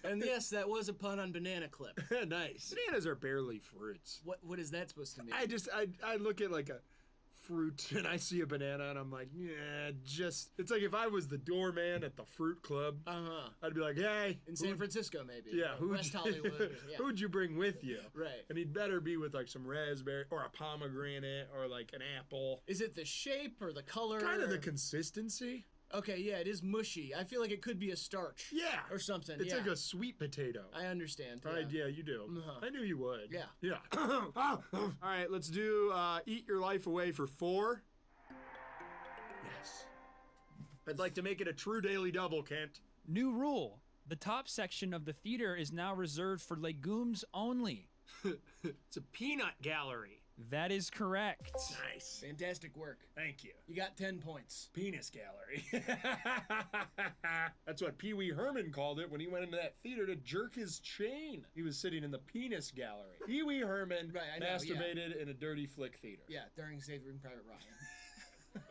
Speaker 11: And yes, that was a pun on banana clip.
Speaker 10: Nice. Bananas are barely fruits.
Speaker 11: What is that supposed to mean?
Speaker 10: I look at like a fruit and I see a banana and I'm like, yeah, it's like if I was the doorman at the fruit club, I'd be like, hey.
Speaker 11: In San Francisco, maybe.
Speaker 10: Yeah,
Speaker 11: West Hollywood. Yeah.
Speaker 10: Who'd you bring with you?
Speaker 11: Right.
Speaker 10: And he'd better be with like some raspberry or a pomegranate or like an apple.
Speaker 11: Is it the shape or the color?
Speaker 10: Kind of the consistency.
Speaker 11: Okay, yeah, it is mushy. I feel like it could be a starch.
Speaker 10: Yeah.
Speaker 11: Or something.
Speaker 10: It's like a sweet potato.
Speaker 11: I understand.
Speaker 10: Right, yeah, you do. I knew you would.
Speaker 11: Yeah.
Speaker 10: Yeah. All right, let's do eat your life away for 4. Yes. I'd like to make it a true daily double, Kent.
Speaker 12: New rule. The top section of the theater is now reserved for legumes only.
Speaker 10: It's a peanut gallery.
Speaker 12: That is correct.
Speaker 10: Nice.
Speaker 11: Fantastic work.
Speaker 10: Thank you.
Speaker 11: You got 10 points.
Speaker 10: Penis gallery. That's what Pee Wee Herman called it when he went into that theater to jerk his chain. He was sitting in the penis gallery. Pee Wee Herman masturbated in a dirty flick theater.
Speaker 11: Yeah, during Saving Private Ryan.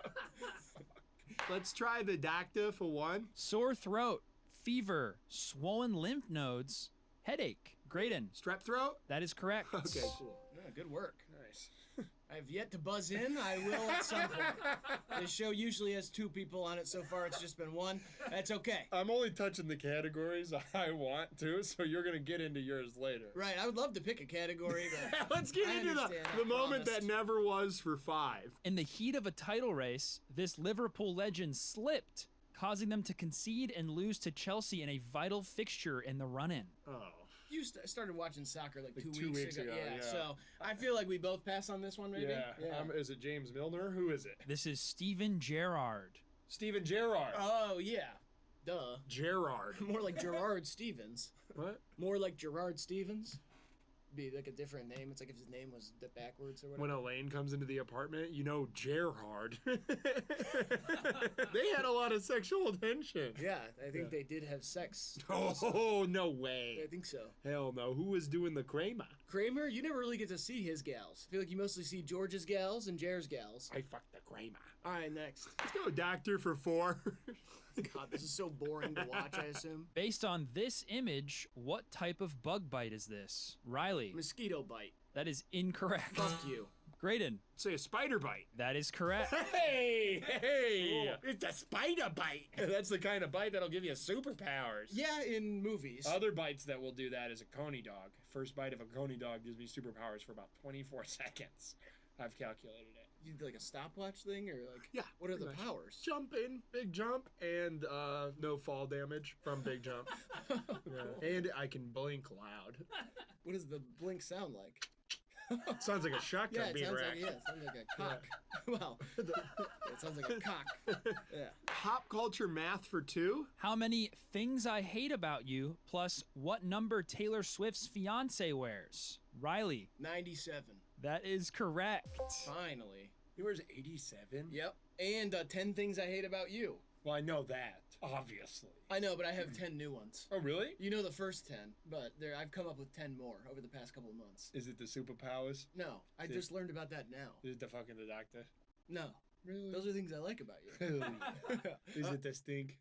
Speaker 10: Let's try the doctor for 1.
Speaker 12: Sore throat, fever, swollen lymph nodes, headache. Graydon.
Speaker 10: Strep throat?
Speaker 12: That is correct.
Speaker 10: Okay, cool.
Speaker 11: Yeah, good work.
Speaker 10: Nice.
Speaker 11: I have yet to buzz in. I will at some point. This show usually has 2 people on it. So far, it's just been 1. That's okay.
Speaker 10: I'm only touching the categories I want to, so you're going to get into yours later.
Speaker 11: Right. I would love to pick a category, but
Speaker 10: let's get into the moment that never was for 5.
Speaker 12: In the heat of a title race, this Liverpool legend slipped, causing them to concede and lose to Chelsea in a vital fixture in the run-in.
Speaker 10: Oh.
Speaker 11: You started watching soccer like 2
Speaker 10: 2
Speaker 11: weeks ago. Yeah, so I feel like we both pass on this one, maybe?
Speaker 10: Yeah. Is it James Milner? Who is it?
Speaker 12: This is Steven Gerrard.
Speaker 10: Steven Gerrard.
Speaker 11: Oh, yeah. Duh.
Speaker 10: Gerrard.
Speaker 11: More like Gerard Stevens.
Speaker 10: What?
Speaker 11: More like Gerard Stevens. be like a different name. It's like if his name was backwards or whatever.
Speaker 10: When Elaine comes into the apartment, you know Gerhard. They had a lot of sexual tension.
Speaker 11: Yeah, I think they did have sex.
Speaker 10: Oh, no way.
Speaker 11: I think so.
Speaker 10: Hell no. Who was doing the Kramer?
Speaker 11: Kramer, you never really get to see his gals. I feel like you mostly see George's gals and Jer's gals.
Speaker 10: I fucked the Kramer.
Speaker 11: All right, next.
Speaker 10: Let's go doctor for 4.
Speaker 11: God, this is so boring to watch, I assume.
Speaker 12: Based on this image, what type of bug bite is this? Riley.
Speaker 11: Mosquito bite.
Speaker 12: That is incorrect.
Speaker 11: Fuck you.
Speaker 12: Graydon.
Speaker 10: Say a spider bite.
Speaker 12: That is correct.
Speaker 10: Hey! It's a spider bite. That's the kind of bite that'll give you superpowers.
Speaker 11: Yeah, in movies.
Speaker 10: Other bites that will do that is a coney dog. First bite of a coney dog gives me superpowers for about 24 seconds. I've calculated it.
Speaker 11: You do like a stopwatch thing, or like?
Speaker 10: Yeah.
Speaker 11: What are the powers?
Speaker 10: Jump in, big jump, and no fall damage from big jump. Yeah. And I can blink loud.
Speaker 11: What does the blink sound like?
Speaker 10: Sounds like a shotgun
Speaker 11: it
Speaker 10: being
Speaker 11: sounds
Speaker 10: racked.
Speaker 11: like, sounds like a cock. Well, it sounds like a cock. Yeah.
Speaker 10: Pop culture math for 2.
Speaker 12: How many things I hate about you plus what number Taylor Swift's fiance wears? Riley.
Speaker 11: 97.
Speaker 12: That is correct.
Speaker 11: Finally.
Speaker 10: He wears 87?
Speaker 11: Yep. And 10 things I hate about you.
Speaker 10: Well, I know that, obviously.
Speaker 11: I know, but I have 10 new ones.
Speaker 10: Oh, really?
Speaker 11: You know the first 10, but I've come up with 10 more over the past couple of months.
Speaker 10: Is it the superpowers?
Speaker 11: No, I just learned about that now.
Speaker 10: Is it the fucking the doctor?
Speaker 11: No.
Speaker 10: Really?
Speaker 11: Those are things I like about you.
Speaker 10: Really? Is it the stink?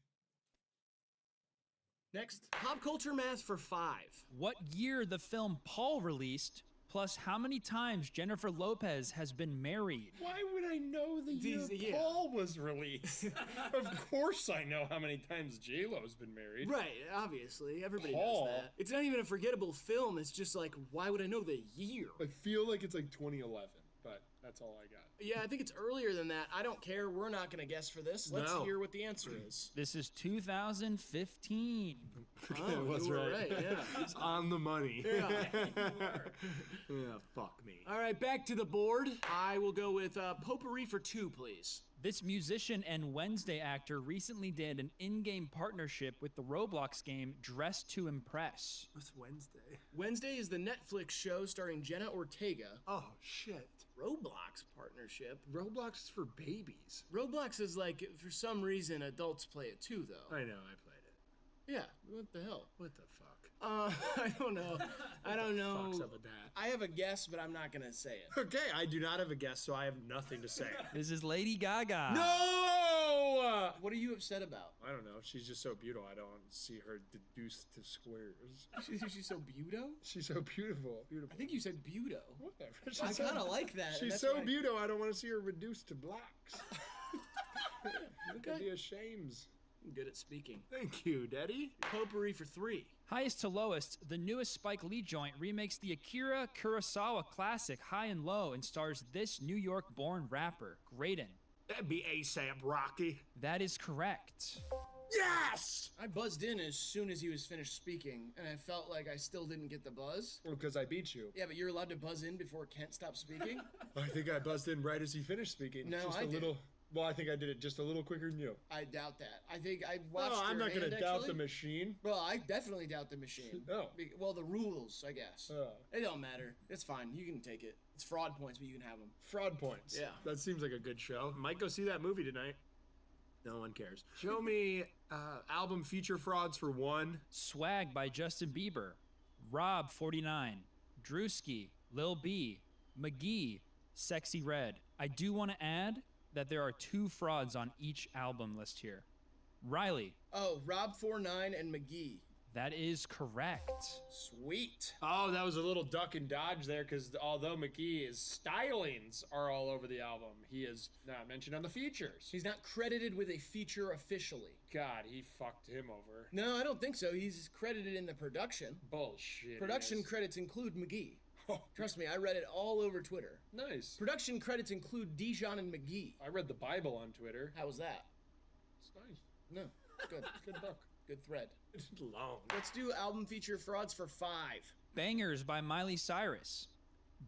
Speaker 11: Next, pop culture math for 5.
Speaker 12: What year the film Paul released, plus how many times Jennifer Lopez has been married?
Speaker 10: Why would I know the year Paul was released? Of course I know how many times J-Lo's been married.
Speaker 11: Right, obviously. Everybody
Speaker 10: Paul.
Speaker 11: knows that. It's not even a forgettable film. It's just like, why would I know the year?
Speaker 10: I feel like it's like 2011, but that's all I got.
Speaker 11: Yeah, I think it's earlier than that. I don't care. We're not going to guess for this. Let's hear what the answer is.
Speaker 12: This is 2015.
Speaker 11: Oh,
Speaker 10: was
Speaker 11: you were
Speaker 10: right.
Speaker 11: Yeah.
Speaker 10: It's on the money.
Speaker 11: Yeah.
Speaker 10: Yeah, fuck me.
Speaker 11: All right, back to the board. I will go with Potpourri for 2, please.
Speaker 12: This musician and Wednesday actor recently did an in-game partnership with the Roblox game Dress to Impress.
Speaker 10: What's Wednesday?
Speaker 11: Wednesday is the Netflix show starring Jenna Ortega.
Speaker 10: Oh, shit.
Speaker 11: Roblox partnership.
Speaker 10: Roblox is for babies.
Speaker 11: Roblox is like, for some reason, adults play it too, though.
Speaker 10: I know, I played it.
Speaker 11: Yeah, what the hell?
Speaker 10: What the fuck?
Speaker 11: I don't know. I don't know.
Speaker 10: Fuck's up with that?
Speaker 11: I have a guess, but I'm not gonna say it.
Speaker 10: Okay, I do not have a guess, so I have nothing to say.
Speaker 12: This is Lady Gaga.
Speaker 10: No!
Speaker 11: What are you upset about?
Speaker 10: I don't know. She's just so beautiful. I don't see her deduced to squares.
Speaker 11: She's so beautiful?
Speaker 10: She's so beautiful.
Speaker 11: I think you said beautiful.
Speaker 10: Whatever.
Speaker 11: I kind of like that.
Speaker 10: She's so beautiful, I don't want to see her reduced to blacks.
Speaker 11: Okay.
Speaker 10: It'd be a shames.
Speaker 11: I'm good at speaking.
Speaker 10: Thank you, Daddy.
Speaker 11: Potpourri for 3.
Speaker 12: Highest to lowest, the newest Spike Lee joint remakes the Akira Kurosawa classic High and Low and stars this New York-born rapper, Graydon.
Speaker 10: That'd be ASAP Rocky.
Speaker 12: That is correct.
Speaker 10: Yes!
Speaker 11: I buzzed in as soon as he was finished speaking, and I felt like I still didn't get the buzz.
Speaker 10: Well, because I beat you.
Speaker 11: Yeah, but you're allowed to buzz in before Kent stops speaking?
Speaker 10: I think I buzzed in right as he finished speaking.
Speaker 11: No,
Speaker 10: just
Speaker 11: I
Speaker 10: a
Speaker 11: did.
Speaker 10: little. Well, I think I did it just a little quicker than you.
Speaker 11: I doubt that. I think I watched
Speaker 10: Oh, I'm
Speaker 11: your
Speaker 10: not going to
Speaker 11: hand,
Speaker 10: doubt
Speaker 11: actually.
Speaker 10: the machine.
Speaker 11: Well, I definitely doubt the machine.
Speaker 10: Oh.
Speaker 11: Well, the rules, I guess.
Speaker 10: Oh.
Speaker 11: It don't matter. It's fine. You can take it. It's fraud points, but you can have them.
Speaker 10: Fraud points.
Speaker 11: Yeah.
Speaker 10: That seems like a good show. Might go see that movie tonight. No one cares. Show me album feature frauds for 1.
Speaker 12: Swag by Justin Bieber. Rob 49. Drewski. Lil B. McGee. Sexy Red. I do want to add that there are 2 frauds on each album list here. Riley.
Speaker 11: Oh, Rob 49 and McGee.
Speaker 12: That is correct.
Speaker 11: Sweet.
Speaker 10: Oh, that was a little duck and dodge there, because although McGee's stylings are all over the album, he is not mentioned on the features.
Speaker 11: He's not credited with a feature officially.
Speaker 10: God, he fucked him over.
Speaker 11: No, I don't think so. He's credited in the production.
Speaker 10: Bullshit.
Speaker 11: Production credits include McGee. Trust me, I read it all over Twitter.
Speaker 10: Nice.
Speaker 11: Production credits include Dijon and McGee.
Speaker 10: I read the Bible on Twitter.
Speaker 11: How was that?
Speaker 10: It's nice.
Speaker 11: No, it's good.
Speaker 10: Good book.
Speaker 11: Good thread.
Speaker 10: It's long.
Speaker 11: Let's do album feature frauds for 5.
Speaker 12: Bangers by Miley Cyrus.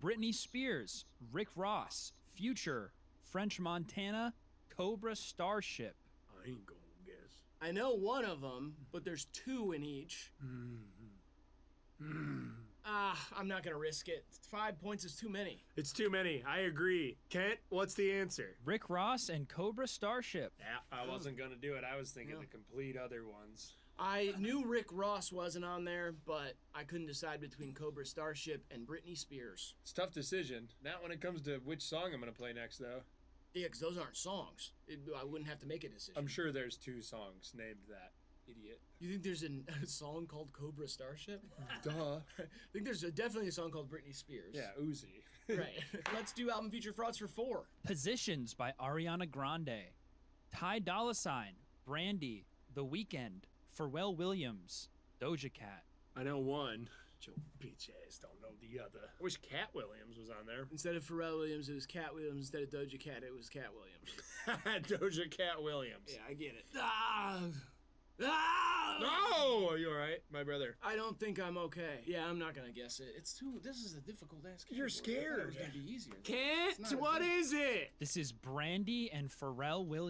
Speaker 12: Britney Spears. Rick Ross. Future. French Montana. Cobra Starship.
Speaker 10: I ain't gonna guess.
Speaker 11: I know one of them, but there's 2 in each. I'm not gonna risk it. 5 points is too many.
Speaker 10: It's too many. I agree. Kent, what's the answer?
Speaker 12: Rick Ross and Cobra Starship.
Speaker 10: Yeah, I wasn't gonna do it. I was thinking the complete other ones.
Speaker 11: I knew Rick Ross wasn't on there, but I couldn't decide between Cobra Starship and Britney Spears.
Speaker 10: It's a tough decision. Not when it comes to which song I'm gonna play next, though.
Speaker 11: Yeah, because those aren't songs. I wouldn't have to make a decision.
Speaker 10: I'm sure there's 2 songs named that. Idiot.
Speaker 11: You think there's a song called Cobra Starship?
Speaker 10: Duh.
Speaker 11: I think there's definitely a song called Britney Spears.
Speaker 10: Yeah, Uzi.
Speaker 11: Right. Let's do album feature frauds for 4.
Speaker 12: Positions by Ariana Grande. Ty Dolla $ign, Brandy, The Weeknd, Pharrell Williams, Doja Cat.
Speaker 10: I know one. Joe bitch ass don't know the other. I wish Cat Williams was on there.
Speaker 11: Instead of Pharrell Williams, it was Cat Williams. Instead of Doja Cat, it was Cat Williams.
Speaker 10: Doja Cat Williams.
Speaker 11: Yeah, I get it.
Speaker 10: No! Are you alright, my brother?
Speaker 11: I don't think I'm okay. Yeah, I'm not gonna guess it. This is a difficult ass category.
Speaker 10: You're scared.
Speaker 11: I thought it was gonna be easier.
Speaker 10: Kent, what is it?
Speaker 12: This is Brandy and Pharrell Williams.